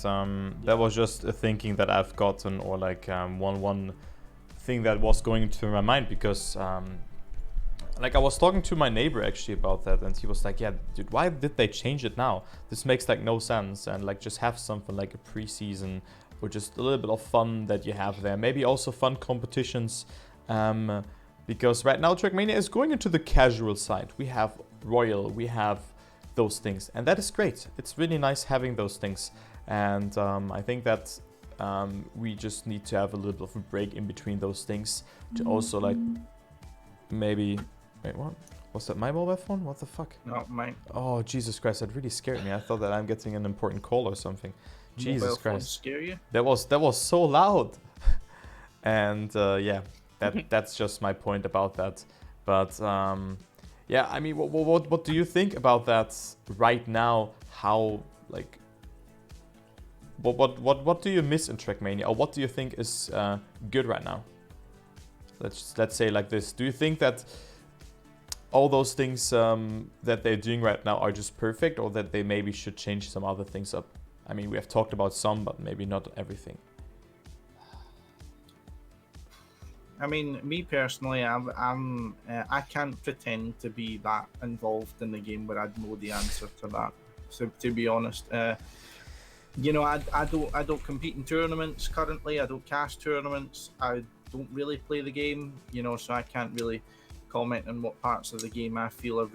that was just a thinking that I've gotten, or like one thing that was going to my mind, because like I was talking to my neighbor actually about that, and he was like, yeah dude, why did they change it now? This makes like no sense, and like just have something like a preseason or just a little bit of fun that you have there, maybe also fun competitions, because right now Trackmania is going into the casual side. We have Royal, we have those things, and that is great. It's really nice having those things, and I think that we just need to have a little bit of a break in between those things to also like maybe wait, what was that? My mobile phone? What the fuck? Not mine. Oh Jesus Christ, that really scared me. I thought that I'm getting an important call or something. Jesus Mobile Christ, phones scare you? that was so loud. And that's just my point about that. But yeah, I mean, what do you think about that right now? How like what do you miss in Trackmania, or what do you think is good right now? Let's say like this. Do you think that all those things that they're doing right now are just perfect, or that they maybe should change some other things up? I mean, we have talked about some, but maybe not everything. I mean, me personally, I can't pretend to be that involved in the game where I'd know the answer to that. So to be honest, you know, I don't compete in tournaments currently. I don't cast tournaments. I don't really play the game, you know, so I can't really comment on what parts of the game I feel are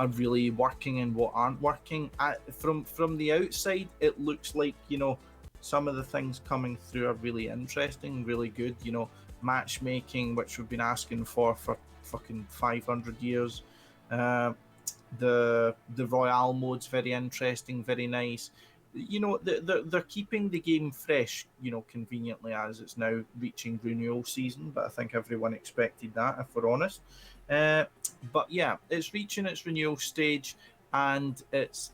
really working and what aren't working. From the outside, it looks like, you know, some of the things coming through are really interesting, really good. You know, matchmaking, which we've been asking for fucking 500 years. The Royale mode's very interesting, very nice. You know, they're keeping the game fresh, you know, conveniently, as it's now reaching renewal season. But I think everyone expected that, if we're honest. But yeah, it's reaching its renewal stage, and it's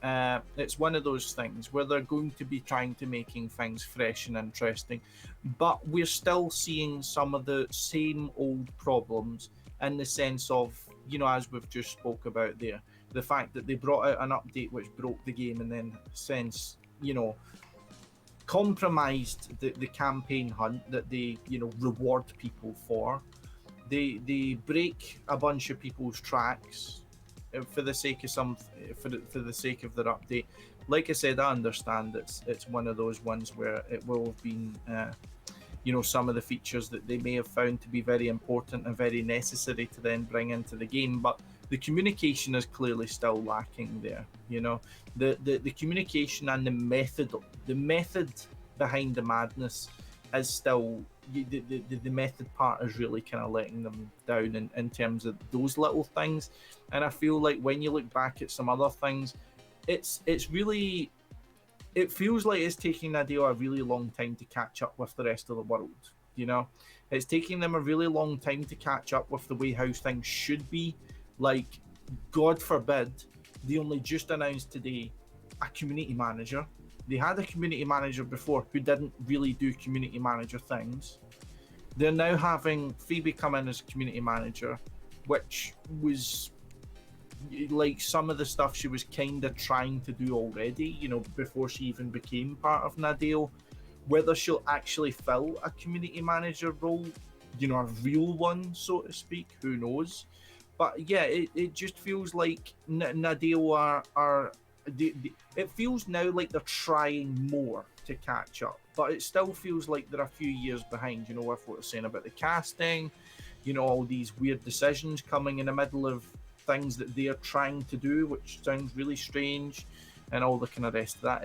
one of those things where they're going to be trying to making things fresh and interesting, but we're still seeing some of the same old problems, in the sense of, you know, as we've just spoke about there, the fact that they brought out an update which broke the game, and then since, you know, compromised the campaign hunt that they, you know, reward people for. They break a bunch of people's tracks for the sake of for the sake of their update. Like I said, I understand it's one of those ones where it will have been you know, some of the features that they may have found to be very important and very necessary to then bring into the game, but the communication is clearly still lacking there. You know, the communication and the method behind the madness is still, the method part is really kind of letting them down in terms of those little things. And I feel like when you look back at some other things, it's really, it feels like it's taking Nadio a really long time to catch up with the rest of the world. You know, it's taking them a really long time to catch up with the way how things should be. Like, God forbid, they only just announced today a community manager. They had a community manager before who didn't really do community manager things. They're now having Phoebe come in as community manager, which was like some of the stuff she was kind of trying to do already, before she even became part of Nadeo. Whether she'll actually fill a community manager role, a real one, so to speak, who knows? But yeah, it just feels like Nadeo it feels now like they're trying more to catch up, but it still feels like they're a few years behind, with what we're saying about the casting, all these weird decisions coming in the middle of things that they're trying to do, which sounds really strange, and all the kind of rest of that.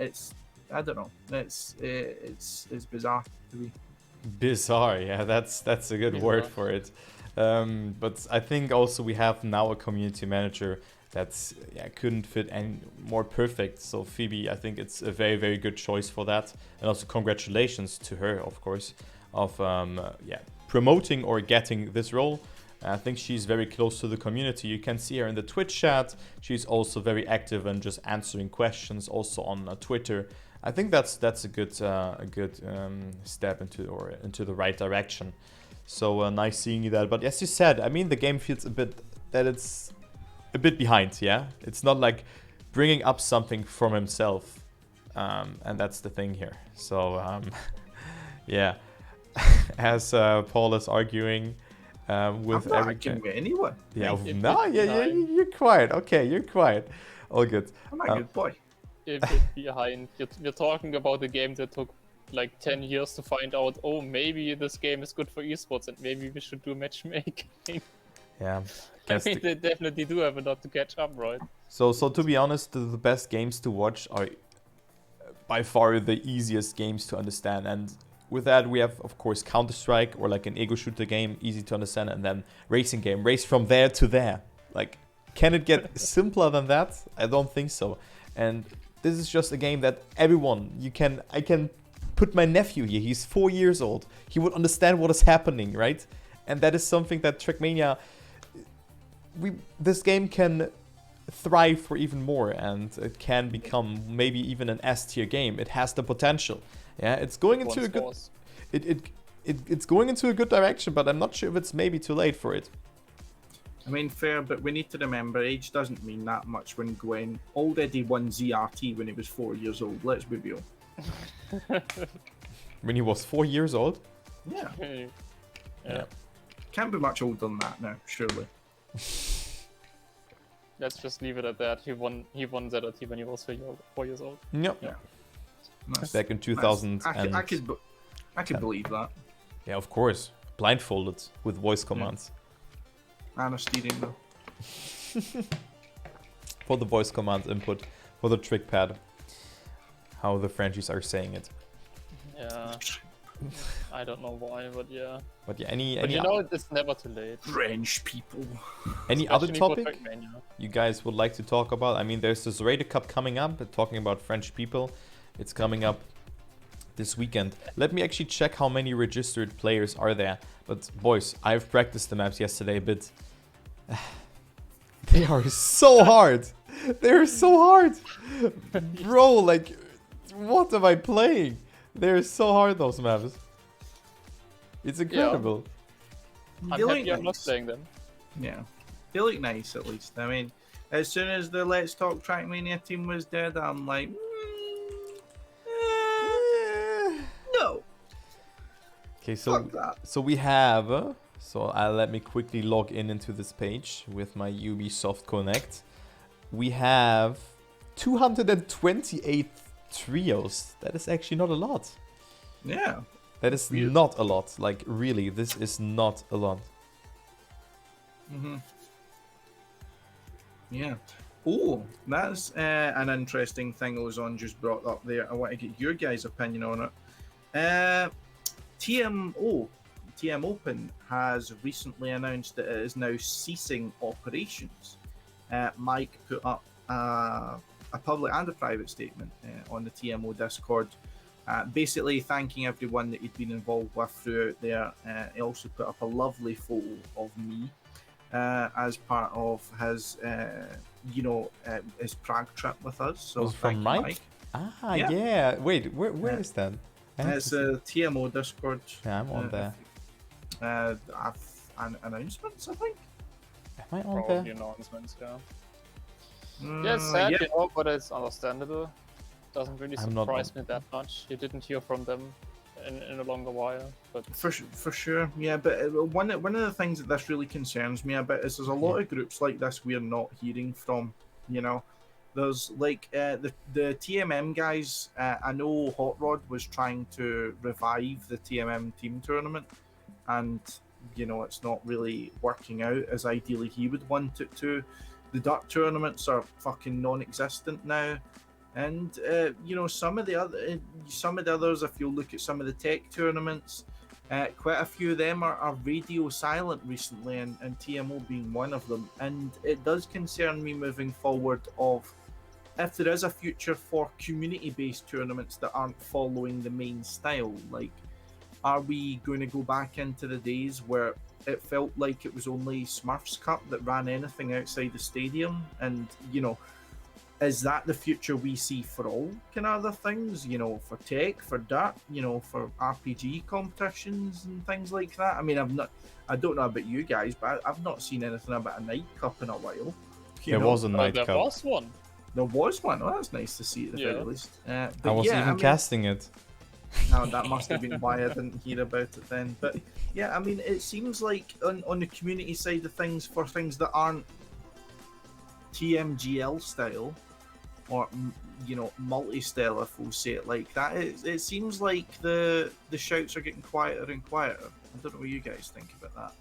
I don't know. It's bizarre to me. Bizarre, yeah, that's a good word for it. But I think also we have now a community manager that's couldn't fit any more perfect. So Phoebe, I think it's a very, very good choice for that. And also congratulations to her, of course, of promoting or getting this role. I think she's very close to the community. You can see her in the Twitch chat. She's also very active and just answering questions, also on Twitter. I think that's a good step into the right direction. So nice seeing you that. But as you said, I mean, the game feels it's a bit behind. Yeah, it's not like bringing up something from himself, and that's the thing here. So yeah, as Paul is arguing. With I'm not arguing with anyone. Yeah, you're quiet. Okay, you're quiet. All good. I'm a good boy. A bit behind. You're talking about a game that took like 10 years to find out, oh, maybe this game is good for esports and maybe we should do matchmaking. Yeah. I mean, they definitely do have a lot to catch up, right? So to be honest, the best games to watch are by far the easiest games to understand. And with that, we have, of course, Counter-Strike, or like an ego shooter game, easy to understand, and then racing game, race from there to there. Like, can it get simpler than that? I don't think so. And this is just a game that everyone, I can put my nephew here, he's 4 years old. He would understand what is happening, right? And that is something that Trackmania, this game can thrive for even more, and it can become maybe even an S-tier game. It has the potential. Yeah, it's going into a good. It's going into a good direction, but I'm not sure if it's maybe too late for it. I mean, fair, but we need to remember age doesn't mean that much when Gwen already won ZRT when he was 4 years old. Let's be real. When he was 4 years old? Yeah. Yeah. Can't be much older than that now, surely. Let's just leave it at that. He won ZRT when he was 4 years old. Yep. Yeah. Nice. Back in 2000. I could believe that. Yeah, of course. Blindfolded with voice commands. And a steering wheel. For the voice command input, for the trackpad. How the Frenchies are saying it. Yeah. I don't know why, but yeah. But yeah, it's never too late. French people. Any other Especially topic you guys would like to talk about? I mean, there's this Worldcup coming up, talking about French people. It's coming up this weekend. Let me actually check how many registered players are there. But boys, I've practiced the maps yesterday a bit. They are so hard. They're so hard. Bro, like, what am I playing? They're so hard, those maps. It's incredible. I'm happy I'm not playing them. Yeah. They look nice, at least. I mean, as soon as the Let's Talk Trackmania team was dead, I'm like, no. Okay, so we have. Let me quickly log into this page with my Ubisoft Connect. We have 228 trios. That is actually not a lot. Yeah. That is not a lot. Like, really, this is not a lot. Mm-hmm. Yeah. Oh, that's an interesting thing Ozon just brought up there. I want to get your guys' opinion on it. TM Open has recently announced that it is now ceasing operations. Mike put up a public and a private statement on the TMO Discord, basically thanking everyone that he'd been involved with throughout there. He also put up a lovely photo of me as part of his, his Prague trip with us. So was from Mike? Ah, Yeah. yeah. Wait, where is that? I have to It's see. a TMO Discord. Yeah, I'm on there. Announcements, I think. Am I on Probably there? announcements, yeah. Yeah, it's sad, Yeah, you know, but it's understandable. Doesn't really I'm not surprise on- me that much. You didn't hear from them in a longer while, but for sure. Yeah, but one of the things that this really concerns me about is there's a lot of groups like this we're not hearing from. You know, there's like the TMM guys. I know Hot Rod was trying to revive the TMM team tournament, and you know it's not really working out as ideally he would want it to. The Duck tournaments are fucking non-existent now. And you know some of the others, if you look at some of the tech tournaments, quite a few of them are radio silent recently, and TMO being one of them. And it does concern me moving forward of if there is a future for community-based tournaments that aren't following the main style. Like, are we going to go back into the days where it felt like it was only Smurfs Cup that ran anything outside the stadium? And you know, is that the future we see for all kind of other things, you know, for tech, for dirt, you know, for RPG competitions and things like that? I mean, I don't know about you guys, but I've not seen anything about a night cup in a while. There was a night there cup. was one. There was one. Oh, that's nice to see at the very least. I But was yeah, even I mean, casting it. no, that must have been why I didn't hear about it then. But yeah, I mean, it seems like on the community side of things, for things that aren't TMGL style, or you know, multi-style, if we'll say it like that, it seems like the shouts are getting quieter and quieter. I don't know what you guys think about that.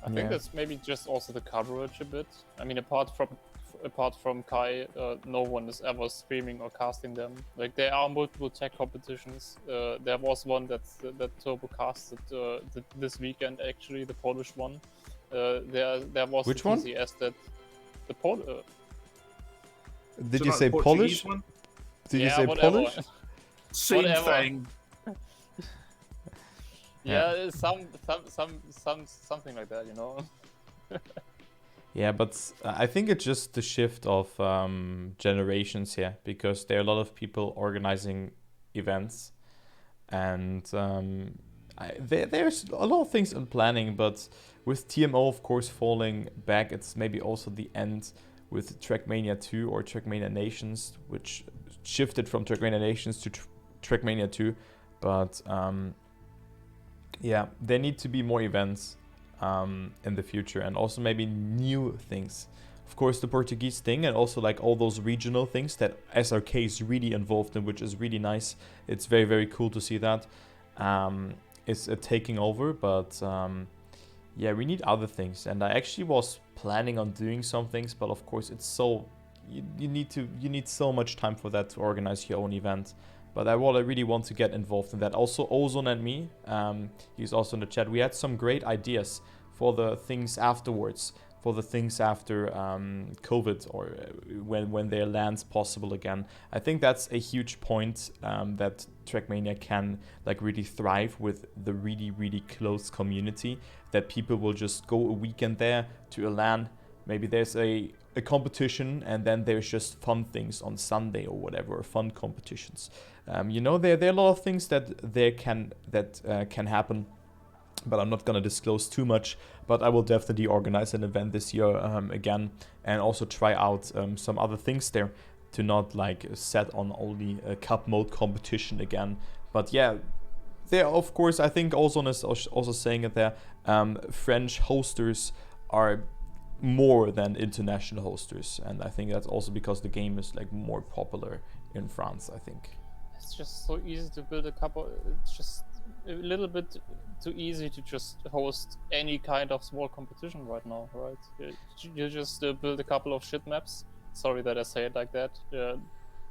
I think that's maybe just also the coverage a bit. I mean, apart from Kai, no one is ever streaming or casting them. Like, there are multiple tech competitions. There was one that Turbo casted this weekend, actually, the Polish one. There was Which the one? TCS that the Did So you not say the Portuguese Polish? one? Did you yeah, say whatever. Polish? Same Whatever. thing. Yeah, something like that, you know. Yeah, but I think it's just the shift of generations here, because there are a lot of people organizing events, and there's a lot of things in planning, but with TMO, of course, falling back, it's maybe also the end with Trackmania 2 or Trackmania Nations, which shifted from Trackmania Nations to Trackmania 2, but yeah, there need to be more events in the future, and also maybe new things. Of course, the Portuguese thing, and also like all those regional things that SRK is really involved in, which is really nice. It's very, very cool to see that. It's taking over, but yeah, we need other things. And I actually was planning on doing some things, but of course it's so you need so much time for that to organize your own event. But I really want to get involved in that. Also, Ozone and me, he's also in the chat. We had some great ideas for the things afterwards, for the things after COVID, or when their land's possible again. I think that's a huge point that Trackmania can like really thrive with the really, really close community, that people will just go a weekend there to a LAN. Maybe there's a competition, and then there's just fun things on Sunday or whatever, or fun competitions. You know, there are a lot of things that can happen, but I'm not gonna disclose too much. But I will definitely organize an event this year again, and also try out some other things there, to not like set on only a cup mode competition again. But yeah, there, of course, I think Ozone is also saying it there. French hosters are more than international hosters, and I think that's also because the game is like more popular in France, I think. It's just so easy to build a couple. It's just a little bit too easy to just host any kind of small competition right now, right? You just build a couple of shit maps. Sorry that I say it like that.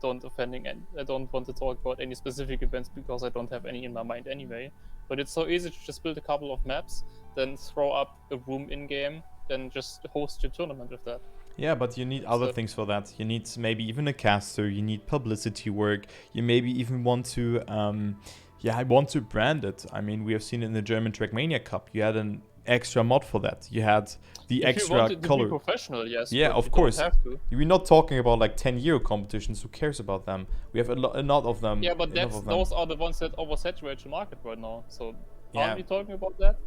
Don't offending, and I don't want to talk about any specific events because I don't have any in my mind anyway. But it's so easy to just build a couple of maps, then throw up a room in game, then just host your tournament with that. Yeah, but you need other things for that. You need maybe even a caster. You need publicity work. You maybe even want to, I want to brand it. I mean, we have seen it in the German Trackmania Cup. You had an extra mod for that. You had the If you extra wanted to color. be professional, yes. Yeah, but of you course. Don't have to. We're not talking about like 10-year competitions. Who cares about them? We have a lot of them. Yeah, but enough of them. those are the ones that oversaturate the market right now. So Yeah. aren't we talking about that?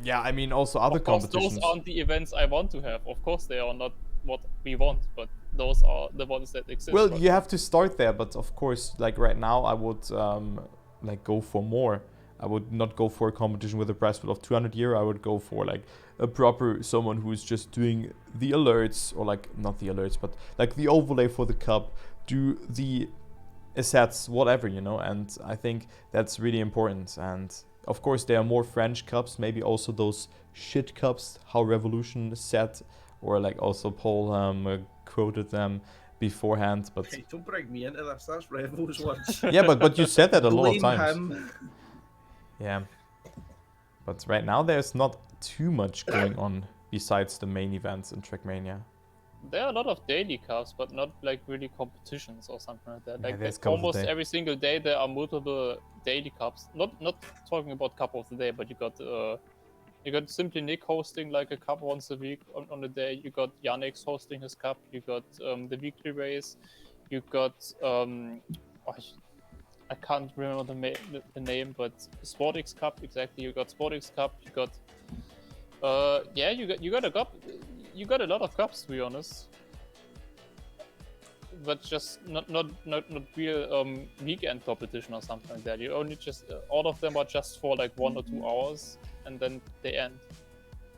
Yeah, I mean also other Of course, competitions. those aren't the events I want to have. Of course, they are not what we want, but those are the ones that exist. Well, right you now. have to start there, but of course, like right now, I would like go for more. I would not go for a competition with a prize pool of 200 euro. I would go for like a proper someone who's just doing the alerts, or like not the alerts, but like the overlay for the cup, do the assets, whatever, you know. And I think that's really important. And of course, there are more French cups, maybe also those shit cups, how Revolution said, or like also Paul quoted them beforehand. But Hey, don't bring me into this. That's Revo's words. yeah, but you said that a lot of Blame times. him. Yeah. But right now there's not too much going on besides the main events in Trackmania. There are a lot of daily cups, but not like really competitions or something like that. Yeah, Like there's cup of the almost day. every single day there are multiple daily cups. Not talking about cup of the day, but you got simply Nick hosting like a cup once a week on a day. You got Yannick's hosting his cup. You got the weekly race. You got I can't remember the name, but Sportix Cup, exactly. You got Sportix Cup. You got you got a cup. You got a lot of cups, to be honest. But just not real weekend competition or something like that. You only just all of them are just for like 1 or 2 hours, and then they end.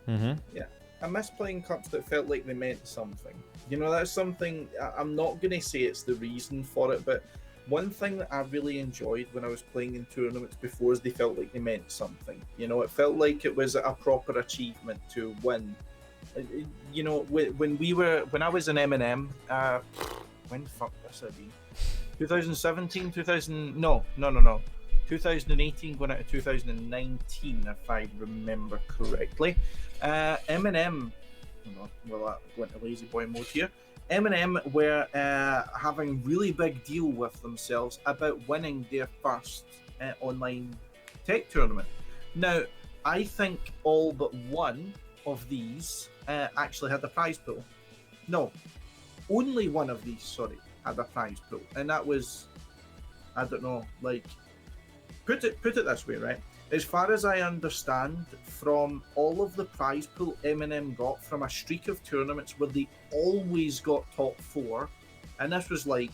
Mm-hmm. Yeah, I miss playing cups that felt like they meant something. You know, that's something, I'm not going to say it's the reason for it, but one thing that I really enjoyed when I was playing in tournaments before is they felt like they meant something. You know, it felt like it was a proper achievement to win. You know, when I was in M&M, when the fuck was that been? 2017, 2018 going out to 2019, if I remember correctly. M&M, well, I went to lazy boy mode here. M&M were having really big deal with themselves about winning their first online tech tournament. Now, I think all but one of these actually had a prize pool. No, only one of these, sorry, had a prize pool, and that was, I don't know, like, put it this way, right? As far as I understand, from all of the prize pool M&M got from a streak of tournaments where they always got top 4, and this was like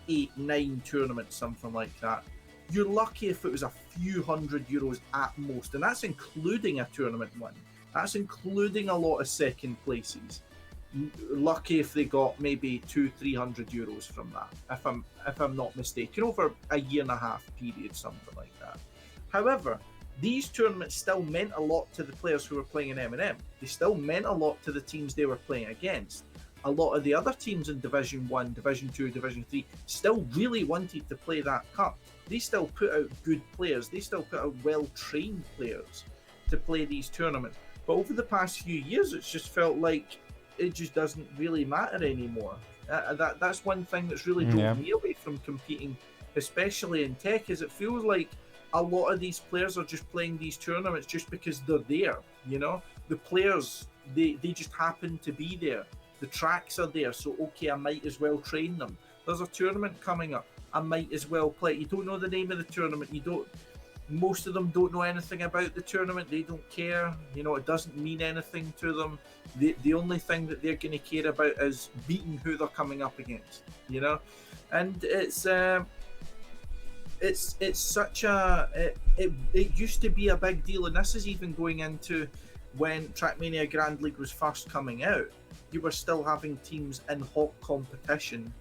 8-9 tournaments, something like that. You're lucky if it was a few €100 at most, and that's including a tournament win. That's including a lot of second places. Lucky if they got maybe €200-300 from that, if I'm not mistaken, over a 1.5 year period, something like that. However, these tournaments still meant a lot to the players who were playing in M&M. They still meant a lot to the teams they were playing against. A lot of the other teams in Division 1, Division 2, Division 3 still really wanted to play that cup. They still put out good players. They still put out well-trained players to play these tournaments. But over the past few years, it's just felt like it just doesn't really matter anymore. That's one thing that's really drove me away from competing, especially in tech, is it feels like a lot of these players are just playing these tournaments just because they're there, you know? The players, they just happen to be there. The tracks are there, so okay, I might as well train them. There's a tournament coming up, I might as well play. You don't know the name of the tournament, most of them don't know anything about the tournament, they don't care, you know, it doesn't mean anything to them. The only thing that they're going to care about is beating who they're coming up against, you know? And it's such a it used to be a big deal, and this is even going into when Trackmania Grand League was first coming out. You were still having teams in hot competition,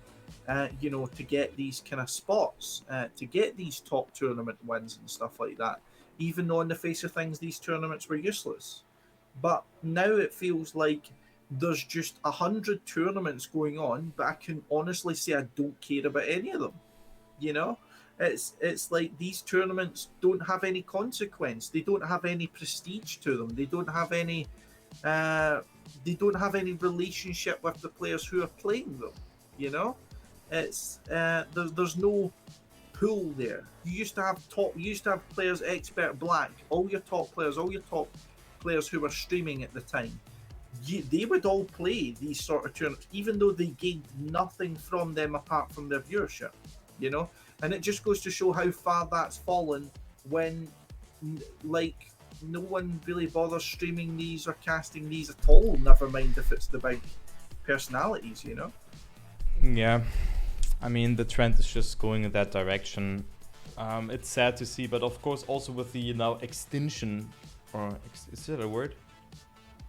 you know, to get these kind of spots, to get these top tournament wins and stuff like that, even though on the face of things these tournaments were useless. But now it feels like there's just 100 tournaments going on, but I can honestly say I don't care about any of them, you know? It's like these tournaments don't have any consequence. They don't have any prestige to them. They don't have any relationship with the players who are playing them. You know, it's there's no pool there. You used to have players expert black. All your top players who were streaming at the time, they would all play these sort of tournaments, even though they gained nothing from them apart from their viewership, you know? And it just goes to show how far that's fallen when, like, no one really bothers streaming these or casting these at all, never mind if it's the big personalities, you know? Yeah, I mean, the trend is just going in that direction. It's sad to see, but of course also with the now extinction, or is it a word?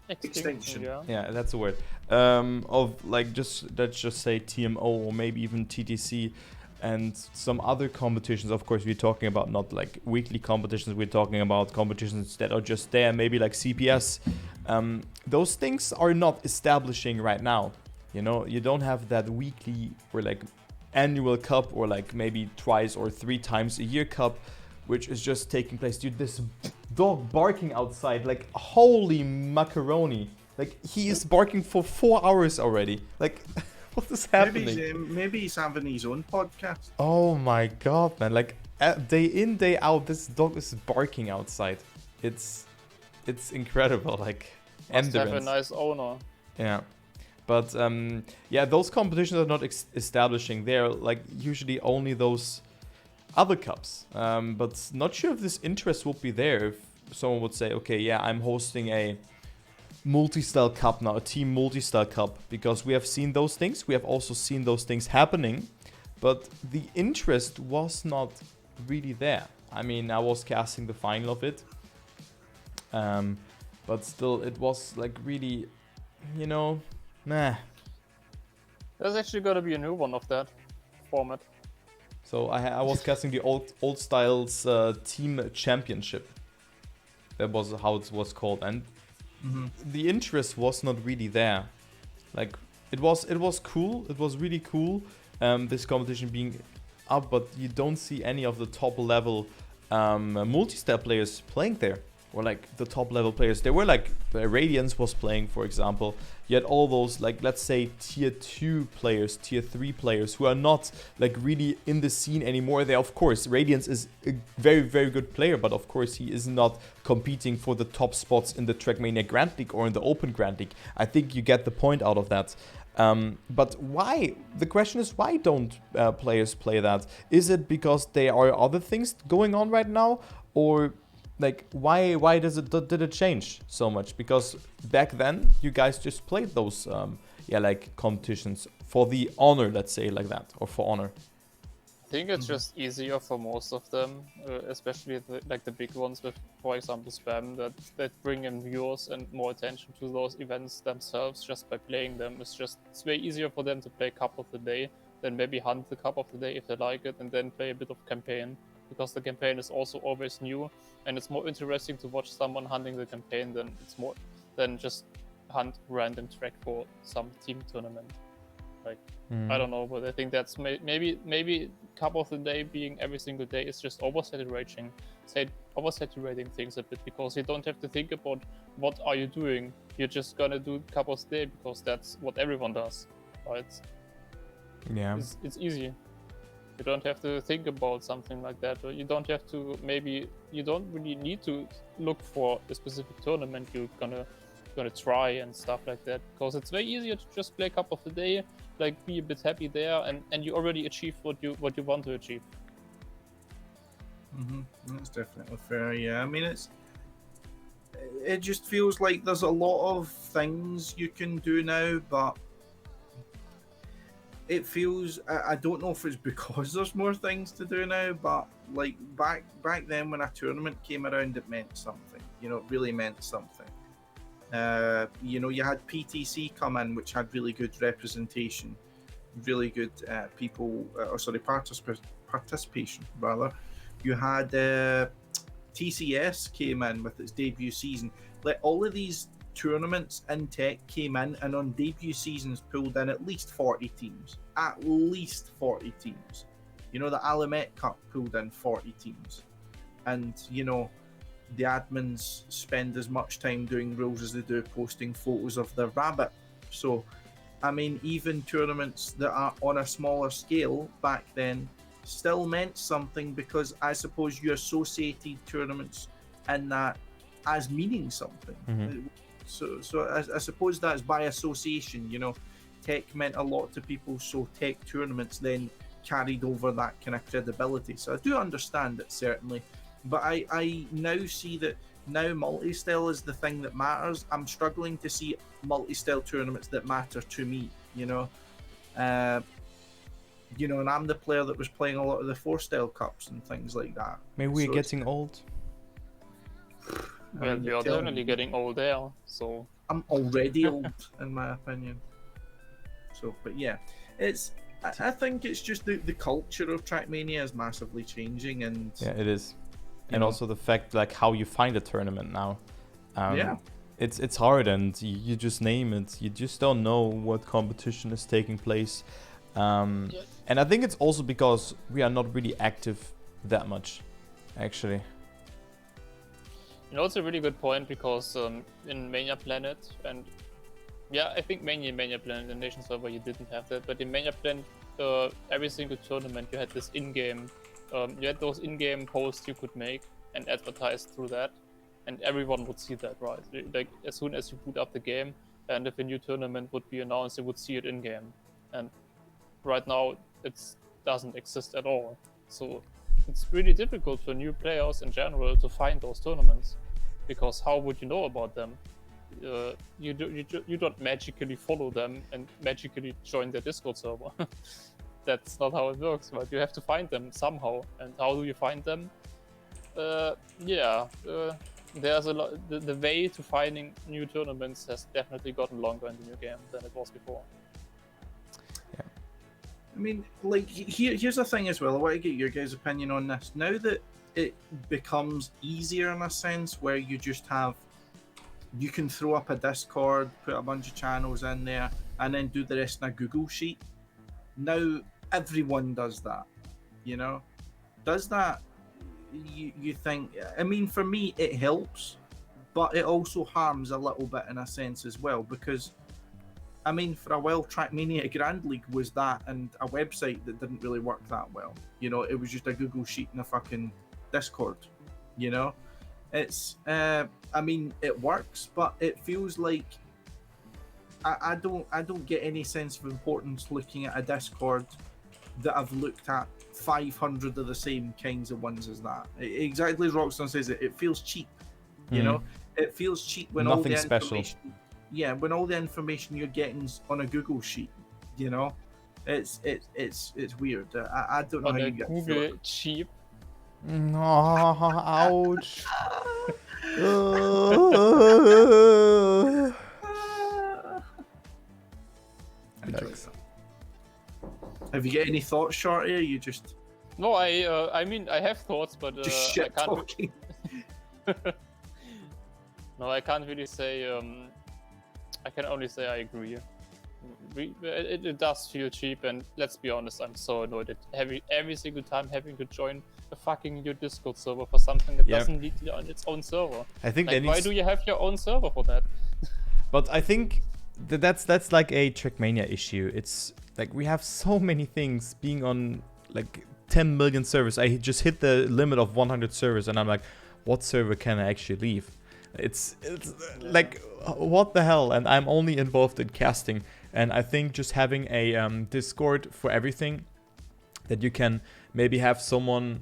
Extinction. Yeah, that's a word. Of like let's just say TMO or maybe even TTC and some other competitions. Of course, we're talking about not like weekly competitions. We're talking about competitions that are just there, maybe like CPS. Those things are not establishing right now. You know, you don't have that weekly or like annual cup or like maybe twice or 3 times a year cup, which is just taking place. Dude, this dog barking outside, like holy macaroni. Like he is barking for 4 hours already. Like what is happening? Maybe he's having his own podcast. Oh my god, man. Like day in, day out, this dog is barking outside. It's incredible. Like Must have a endurance. nice owner. Yeah. But yeah, those competitions are not establishing. They're like usually only those other cups. But not sure if this interest would be there if someone would say, okay, yeah, I'm hosting a multi-style cup now, a team multi-style cup, because we have seen those things. We have also seen those things happening, but the interest was not really there. I mean, I was casting the final of it, but still, it was like really, you know, meh. There's actually gonna be a new one of that format. So I was casting the old styles team championship. That was how it was called, and the interest was not really there. Like it was cool. It was really cool. This competition being up, but you don't see any of the top level multi-step players playing there, or like the top level players. There were like Radiance was playing, for example. You had all those, like, let's say tier 2 players, tier 3 players who are not like really in the scene anymore. They, of course, Radiance is a very, very good player, but of course he is not competing for the top spots in the Trackmania Grand League or in the Open Grand League. I think you get the point out of that. But why? The question is, why don't players play that? Is it because there are other things going on right now, or like why did it change so much? Because back then you guys just played those like competitions for the honor, let's say like that, or for honor. I think it's just easier for most of them, especially the big ones with, for example, Spam, that bring in viewers and more attention to those events themselves just by playing them. It's way easier for them to play Cup of the Day than maybe hunt the Cup of the Day if they like it, and then play a bit of campaign, because the campaign is also always new, and it's more interesting to watch someone hunting the campaign than just hunt random track for some team tournament. Like, I don't know, but I think that's maybe Cup of the Day being every single day is just oversaturating things a bit, because you don't have to think about what are you doing. You're just gonna do Cup of the Day because that's what everyone does, right? Yeah. It's easy. You don't have to think about something like that, or you don't have to, maybe you don't really need to look for a specific tournament you're gonna try and stuff like that, because it's way easier to just play Cup of the Day, like be a bit happy there, and you already achieved what you want to achieve. That's definitely fair. Yeah, I mean, it just feels like there's a lot of things you can do now, but it feels, I don't know if it's because there's more things to do now, but like back then when a tournament came around, it meant something. You know, it really meant something. You know, you had PTC come in, which had really good representation, really good participation rather. You had TCS came in with its debut season. Like all of these tournaments in tech came in, and on debut seasons pulled in at least 40 teams. At least 40 teams. You know, the Alamet Cup pulled in 40 teams. And, you know, the admins spend as much time doing rules as they do posting photos of their rabbit. So, I mean, even tournaments that are on a smaller scale back then still meant something, because I suppose you associated tournaments in that as meaning something. So I suppose that's by association. You know, tech meant a lot to people, so tech tournaments then carried over that kind of credibility. So I do understand it, certainly, but I now see that now multi-style is the thing that matters. I'm struggling to see multi-style tournaments that matter to me, you know, and I'm the player that was playing a lot of the 4-style cups and things like that. Maybe we're getting old. Well, we are definitely getting old there, so... I'm already old, in my opinion. So, but yeah, I think it's just the culture of Trackmania is massively changing, and... Yeah, it is. And also the fact, like, how you find a tournament now. It's hard, and you just name it. You just don't know what competition is taking place. And I think it's also because we are not really active that much, actually. You know, it's a really good point, because in Mania Planet, and yeah, I think mainly in Mania Planet, in Nation Server you didn't have that, but in Mania Planet, every single tournament you had this in-game, you had those in-game posts you could make and advertise through that, and everyone would see that, right? Like, as soon as you boot up the game, and if a new tournament would be announced, you would see it in-game. And right now, it doesn't exist at all. So it's really difficult for new players in general to find those tournaments, because how would you know about them? You don't magically follow them and magically join their Discord server. That's not how it works, right? You have to find them somehow. And how do you find them? There's a lot. The way to finding new tournaments has definitely gotten longer in the new game than it was before. I mean, like, here's the thing as well. I want to get your guys' opinion on this. Now that it becomes easier in a sense, where you can throw up a Discord, put a bunch of channels in there, and then do the rest in a Google Sheet. Now everyone does that, you know? Does that, you think, I mean, for me, it helps, but it also harms a little bit in a sense as well, because I mean, for a while, Trackmania Grand League was that, and a website that didn't really work that well. You know, it was just a Google Sheet and a fucking Discord. You know, it's. I mean, it works, but it feels like I don't get any sense of importance looking at a Discord that I've looked at 500 of the same kinds of ones as that. Exactly as Roxton says, it feels cheap. You know, it feels cheap when nothing all the special. Information. Yeah, when all the information you're getting's on a Google Sheet, you know, it's weird. I don't know on how a you get Google cheap. No, ouch. Have you got any thoughts, Shorty? Or you just No, I mean, I have thoughts, but just shit I can't. talking? No, I can't really say. I can only say I agree. It does feel cheap, and let's be honest, I'm so annoyed at every single time having to join a fucking new Discord server for something that doesn't need on its own server. I think like, why do you have your own server for that? But I think that's like a Trackmania issue. It's like we have so many things being on like 10 million servers. I just hit the limit of 100 servers, and I'm like, what server can I actually leave? It's like, what the hell? And I'm only involved in casting, and I think just having a Discord for everything, that you can maybe have someone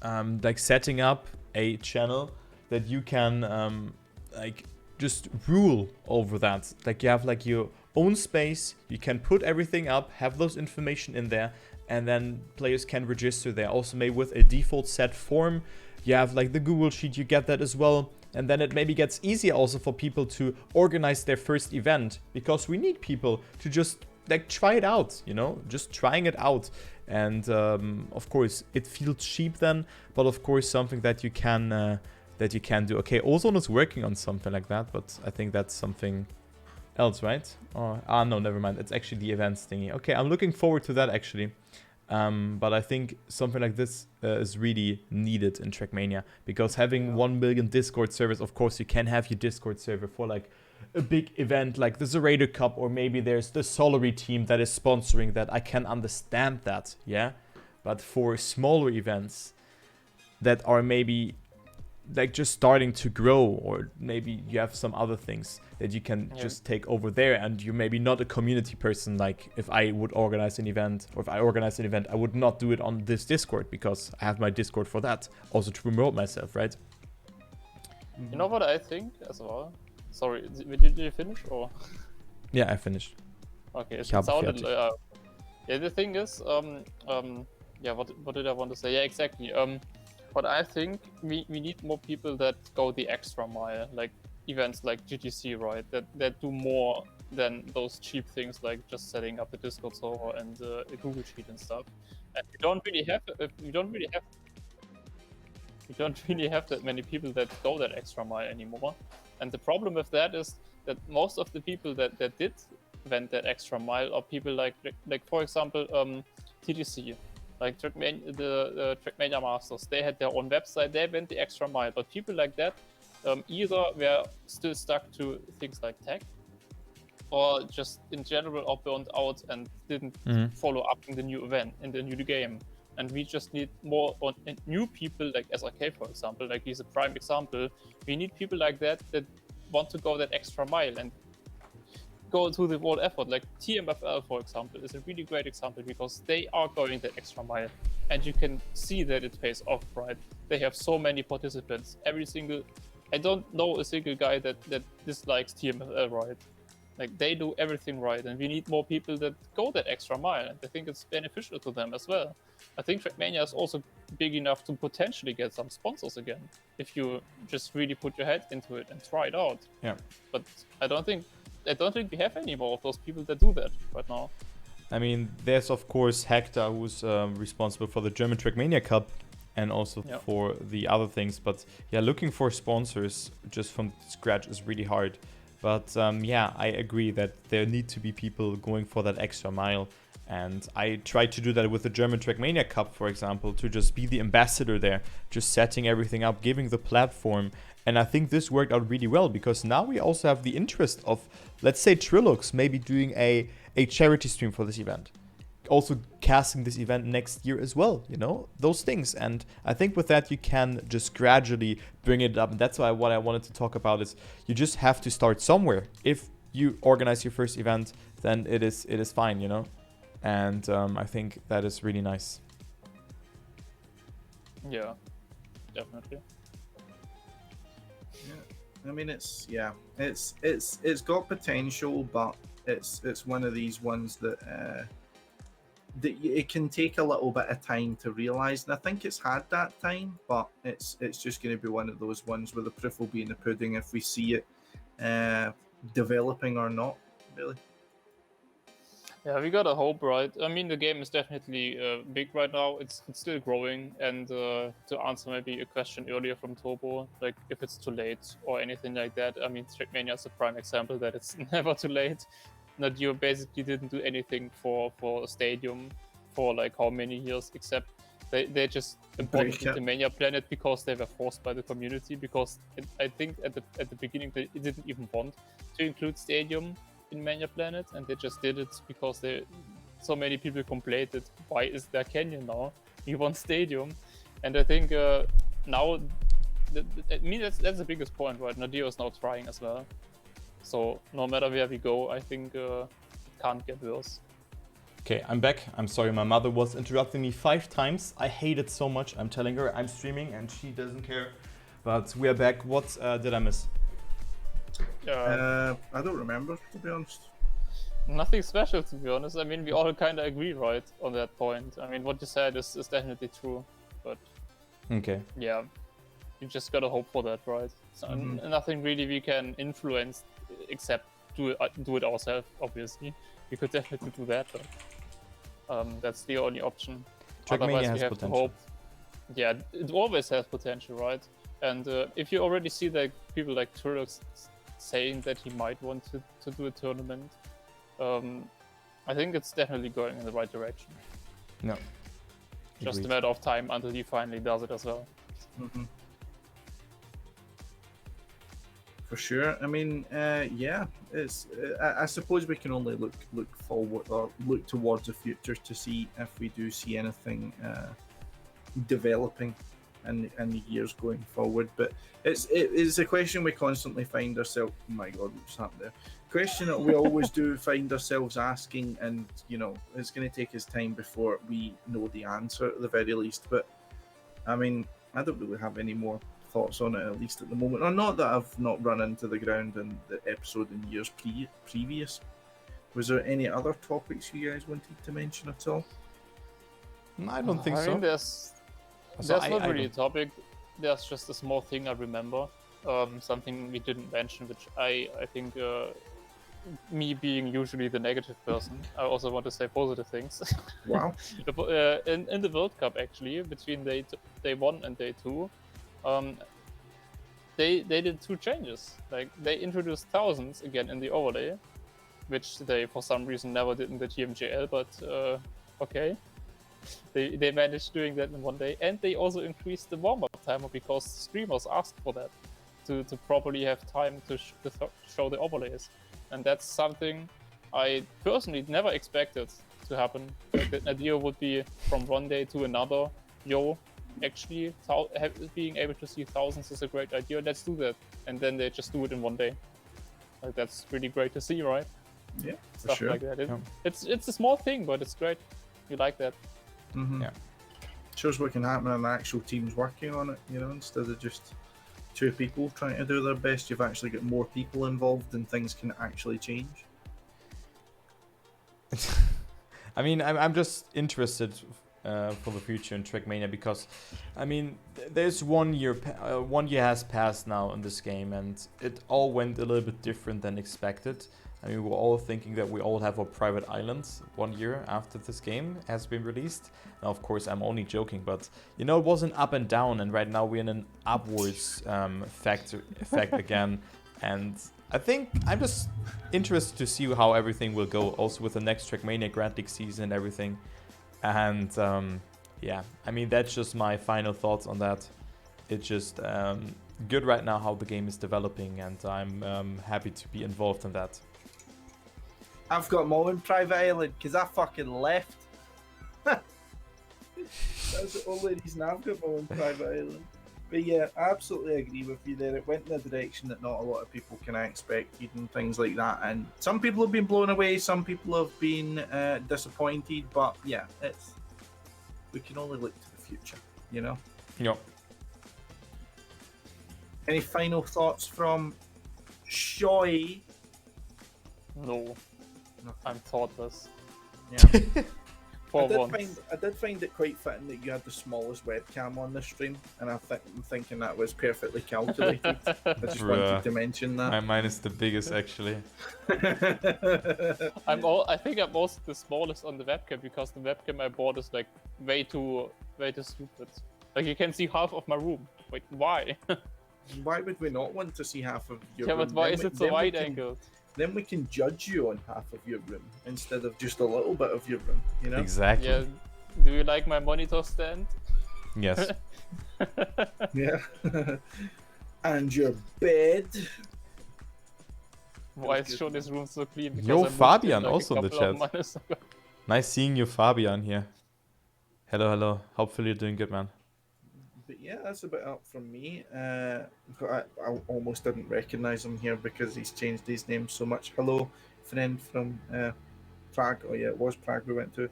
like setting up a channel that you can like just rule over that. Like, you have like your own space, you can put everything up, have those information in there, and then players can register there. Also, maybe with a default set form, you have like the Google Sheet, you get that as well. And then it maybe gets easier also for people to organize their first event, because we need people to just like try it out, you know, just trying it out. And of course it feels cheap then, but of course something that you can do. Okay, Ozone is working on something like that, but I think that's something else, right? Or no, never mind. It's actually the events thingy. Okay, I'm looking forward to that actually. But I think something like this is really needed in Trackmania, because having 1 million Discord servers, of course you can have your Discord server for like a big event like the Zerator Cup, or maybe there's the Solary team that is sponsoring that. I can understand that, yeah? But for smaller events that are maybe like just starting to grow, or maybe you have some other things that you can just take over there, and you're maybe not a community person. Like if I would organize an event, or if I organize an event, I would not do it on this Discord, because I have my Discord for that, also to promote myself, right? You know what I think as well? Sorry, did you finish or? Yeah, I finished. Okay, it Ich habe sounded. fertig. Yeah, the thing is, yeah, what did I want to say? Yeah, exactly. What I think we need more people that go the extra mile, like events like GTC, right? That do more than those cheap things like just setting up a Discord server and a Google Sheet and stuff. And we don't really have that many people that go that extra mile anymore. And the problem with that is that most of the people that did went that extra mile are people like for example TTC, like the Trackmania Masters. They had their own website, they went the extra mile. But people like that either were still stuck to things like tech, or just in general are burned out and didn't follow up in the new event, in the new game. And we just need more new people like SRK, for example. Like he's a prime example. We need people like that want to go that extra mile and go to the whole effort. Like TMFL, for example, is a really great example, because they are going that extra mile, and you can see that it pays off, right? They have so many participants. I don't know a single guy that dislikes TMFL, right? Like they do everything right, and we need more people that go that extra mile, and I think it's beneficial to them as well. I think Trackmania is also big enough to potentially get some sponsors again, if you just really put your head into it and try it out. Yeah. But I don't think we have any more of those people that do that right now. I mean, there's of course Hector, who's responsible for the German Trackmania Cup, and also for the other things. But yeah, looking for sponsors just from scratch is really hard. But yeah, I agree that there need to be people going for that extra mile. And I tried to do that with the German Trackmania Cup, for example, to just be the ambassador there, just setting everything up, giving the platform. And I think this worked out really well, because now we also have the interest of, let's say, Trilux maybe doing a charity stream for this event. Also casting this event next year as well, you know, those things. And I think with that you can just gradually bring it up. And that's why what I wanted to talk about is you just have to start somewhere. If you organize your first event, then it is fine, you know. And I think that is really nice. Yeah, definitely. Yeah, I mean it's got potential, but it's one of these ones that it can take a little bit of time to realize, and I think it's had that time, but it's just going to be one of those ones where the proof will be in the pudding if we see it developing or not, really. Yeah, we gotta hope, right? I mean, the game is definitely big right now. It's still growing, and to answer maybe a question earlier from Turbo, like if it's too late or anything like that, I mean, Trackmania is a prime example that it's never too late. Nadir basically didn't do anything for a stadium for like how many years, except they just imported the Mania Planet because they were forced by the community, because I think at the beginning they didn't even want to include stadium in Mania Planet, and they just did it because so many people complained that why is there Canyon now? We want stadium. And I think now I mean that's the biggest point, right? Nadir is now trying as well. So no matter where we go, I think it can't get worse. Okay, I'm back. I'm sorry, my mother was interrupting me 5 times. I hate it so much. I'm telling her I'm streaming and she doesn't care. But we are back. What did I miss? I don't remember, to be honest. Nothing special, to be honest. I mean, we all kind of agree, right, on that point. I mean, what you said is definitely true. But okay, yeah, you just gotta hope for that, right? So nothing really we can influence except do it ourselves. Obviously, we could definitely do that, but that's the only option. Otherwise, we have potential. To hope. Yeah, it always has potential, right? And if you already see that people like Turlox saying that he might want to do a tournament, I think it's definitely going in the right direction. No. Just a matter of time until he finally does it as well. For sure. I mean, yeah, it's. I suppose we can only look forward or look towards the future to see if we do see anything developing in the years going forward. But it's a question we constantly find ourselves. Oh my God, what's happened there? Question that we always do find ourselves asking, and it's going to take us time before we know the answer at the very least. But I mean, I don't really have any more thoughts on it, at least at the moment. Or not that I've not run into the ground in the episode in years previous. Was there any other topics you guys wanted to mention at all? I don't think I so. mean, there's not really a topic. There's just a small thing I remember. Something we didn't mention, which I think, me being usually the negative person, I also want to say positive things. Wow. In the World Cup, actually, between day 1 and day 2, they did 2 changes. Like, they introduced thousands again in the overlay, which they for some reason never did in the TMJL, but okay. They managed doing that in one day, and they also increased the warm-up timer because streamers asked for that to properly have time to show the overlays. And that's something I personally never expected to happen. Like, the idea would be from one day to another, actually being able to see thousands is a great idea, let's do that. And then they just do it in one day. Like, that's really great to see, right? Yeah, for Stuff sure. like that. It's a small thing, but it's great. You like that. Mm-hmm. Yeah. Shows what can happen when actual teams working on it, instead of just 2 people trying to do their best. You've actually got more people involved and things can actually change. I mean, I'm just interested for the future in Trackmania because, I mean, there's 1 year, 1 year has passed now in this game, and it all went a little bit different than expected. I mean, we're all thinking that we all have our private islands 1 year after this game has been released. Now, of course, I'm only joking, but it was an up and down, and right now we're in an upwards effect again. And I think I'm just interested to see how everything will go, also with the next Trackmania Grand League season and everything. And yeah, I mean, that's just my final thoughts on that. It's just good right now how the game is developing, and I'm happy to be involved in that. I've got my own private island because I fucking left. That's the only reason I've got my own private island. But yeah, I absolutely agree with you there. It went in a direction that not a lot of people can expect and things like that. And some people have been blown away, some people have been disappointed. But yeah, we can only look to the future, Yep. Any final thoughts from Shoy? No. I'm thoughtless. Yeah. For I once. did find it quite fitting that you had the smallest webcam on the stream, and I'm thinking that was perfectly calculated. I just wanted to mention that. Mine is the biggest, actually. I think I'm also the smallest on the webcam because the webcam I bought is like way too stupid. Like, you can see half of my room. Wait, why? Why would we not want to see half of your Yeah, room? but why is it so wide angled? Then we can judge you on half of your room instead of just a little bit of your room, Exactly. Yeah. Do you like my monitor stand? Yes. Yeah. And your bed. Why is sure this room so clean? Because Yo, I moved it, Fabian, like, also in the a couple of chat. months ago. Nice seeing you, Fabian, here. Hello. Hopefully you're doing good, man. But yeah, that's a bit up from me. I almost didn't recognize him here because he's changed his name so much. Hello, friend from Prague. Oh yeah, it was Prague we went to.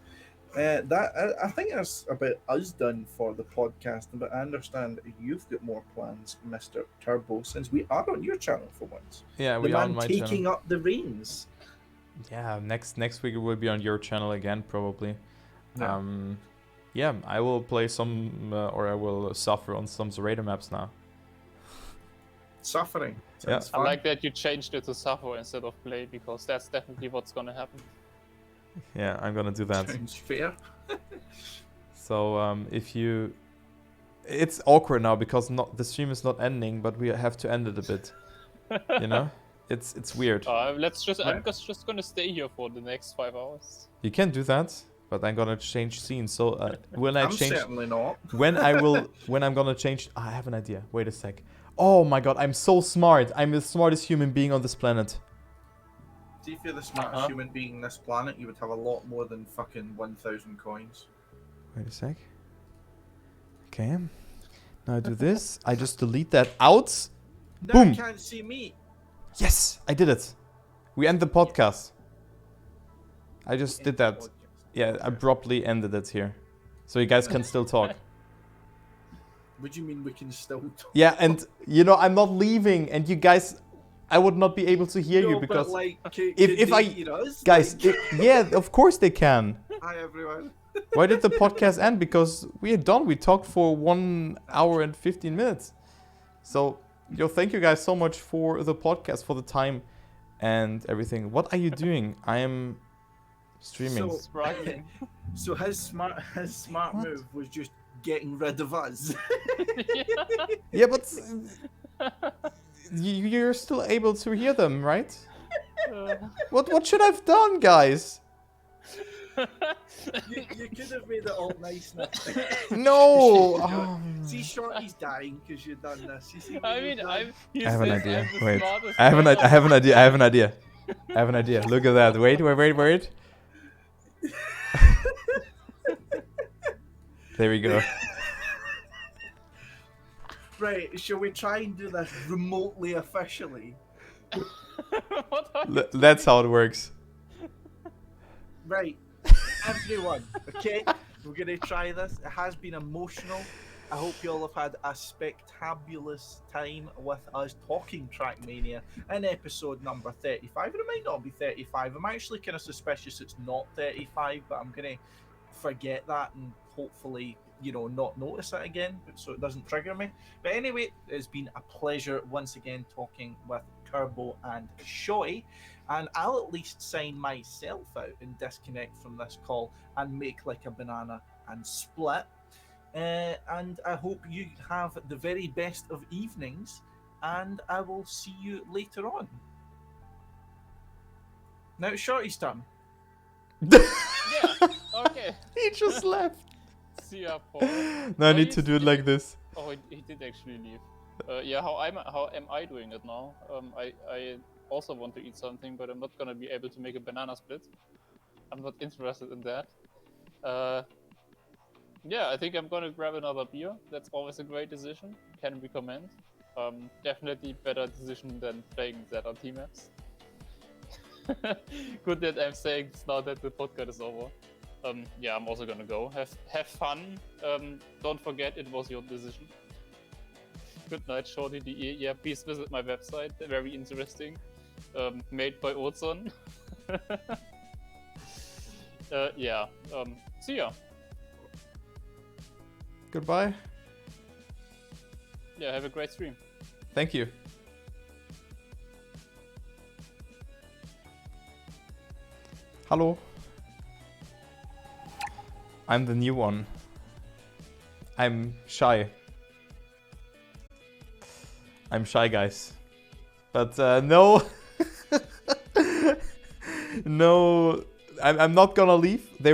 I think that's about us done for the podcast. But I understand you've got more plans, Mr. Turbo, since we are on your channel for once. Yeah, The we are man on my taking channel. up the reins. Yeah, next week we'll be on your channel again, probably. Yeah. Yeah, I will play some, or I will suffer on some Zerator maps now. Suffering. Yeah. Sounds I fun. like that you changed it to suffer instead of play because that's definitely what's gonna happen. Yeah, I'm gonna do that. Sounds fair. So it's awkward now because the stream is not ending, but we have to end it a bit. It's weird. I'm just gonna stay here for the next 5 hours. You can do that, but I'm gonna change scenes. So when I I'm change, certainly not. when I'm gonna change, I have an idea. Wait a sec. Oh my god, I'm so smart. I'm the smartest human being on this planet. See, if you're the smartest human being on this planet, you would have a lot more than fucking 1,000 coins. Wait a sec. Okay. Now I do this. I just delete that out. Now Boom. you can't see me. Yes, I did it. We end the podcast. I just did that. Podcast. Yeah, Okay. abruptly ended it here. So you guys can still talk. What do you mean we can still talk? Yeah, and you know, I'm not leaving, and you guys, I would not be able to hear you No, because but like, can if they I- hear us? guys, Like, yeah, of course they can. hi everyone. Why did the podcast end? Because we are done. We talked for 1 hour and 15 minutes. So, thank you guys so much for the podcast, for the time and everything. What are you doing? I am streaming. So- Struggling. So his smart What? move was just getting rid of us. Yeah, but you're still able to hear them, right? What should I've done, guys? you could have made it all nice now. No. See, Shorty's dying because you've done this. You see what I you've mean, done? he I have an says idea. I'm the Wait. smartest I have an man idea. I have an idea. I have an idea. Look at that. Wait. There we go. Right, shall we try and do this remotely officially? What are you That's how it works. Right, everyone, okay? We're gonna try this. It has been emotional. I hope you all have had a spectabulous time with us talking Trackmania in episode number 35. And it might not be 35. I'm actually kind of suspicious it's not 35, but I'm gonna forget that and hopefully, not notice it again so it doesn't trigger me. But anyway, it's been a pleasure once again talking with Turbo and Shoy, and I'll at least sign myself out and disconnect from this call and make like a banana and split. And I hope you have the very best of evenings, and I will see you later on. Now it's Shorty's turn. Yeah, okay. He just left. See ya, Paul. No, I Oh, need to do it like this. Oh, he did actually leave. Yeah, how am I doing it now? I also want to eat something, but I'm not gonna be able to make a banana split. I'm not interested in that. Yeah, I think I'm gonna grab another beer. That's always a great decision. Can recommend. Definitely better decision than playing ZRT maps. Good that I'm saying this now that the podcast is over. Yeah, I'm also gonna go. Have fun. Don't forget it was your decision. Good night, Shorty DE. Yeah, please visit my website. They're very interesting. Made by Ozon. Yeah. See ya. Goodbye. Yeah, have a great stream. Thank you. Hello. I'm the new one. I'm shy. I'm shy, guys. But no. No. I'm not gonna leave. There will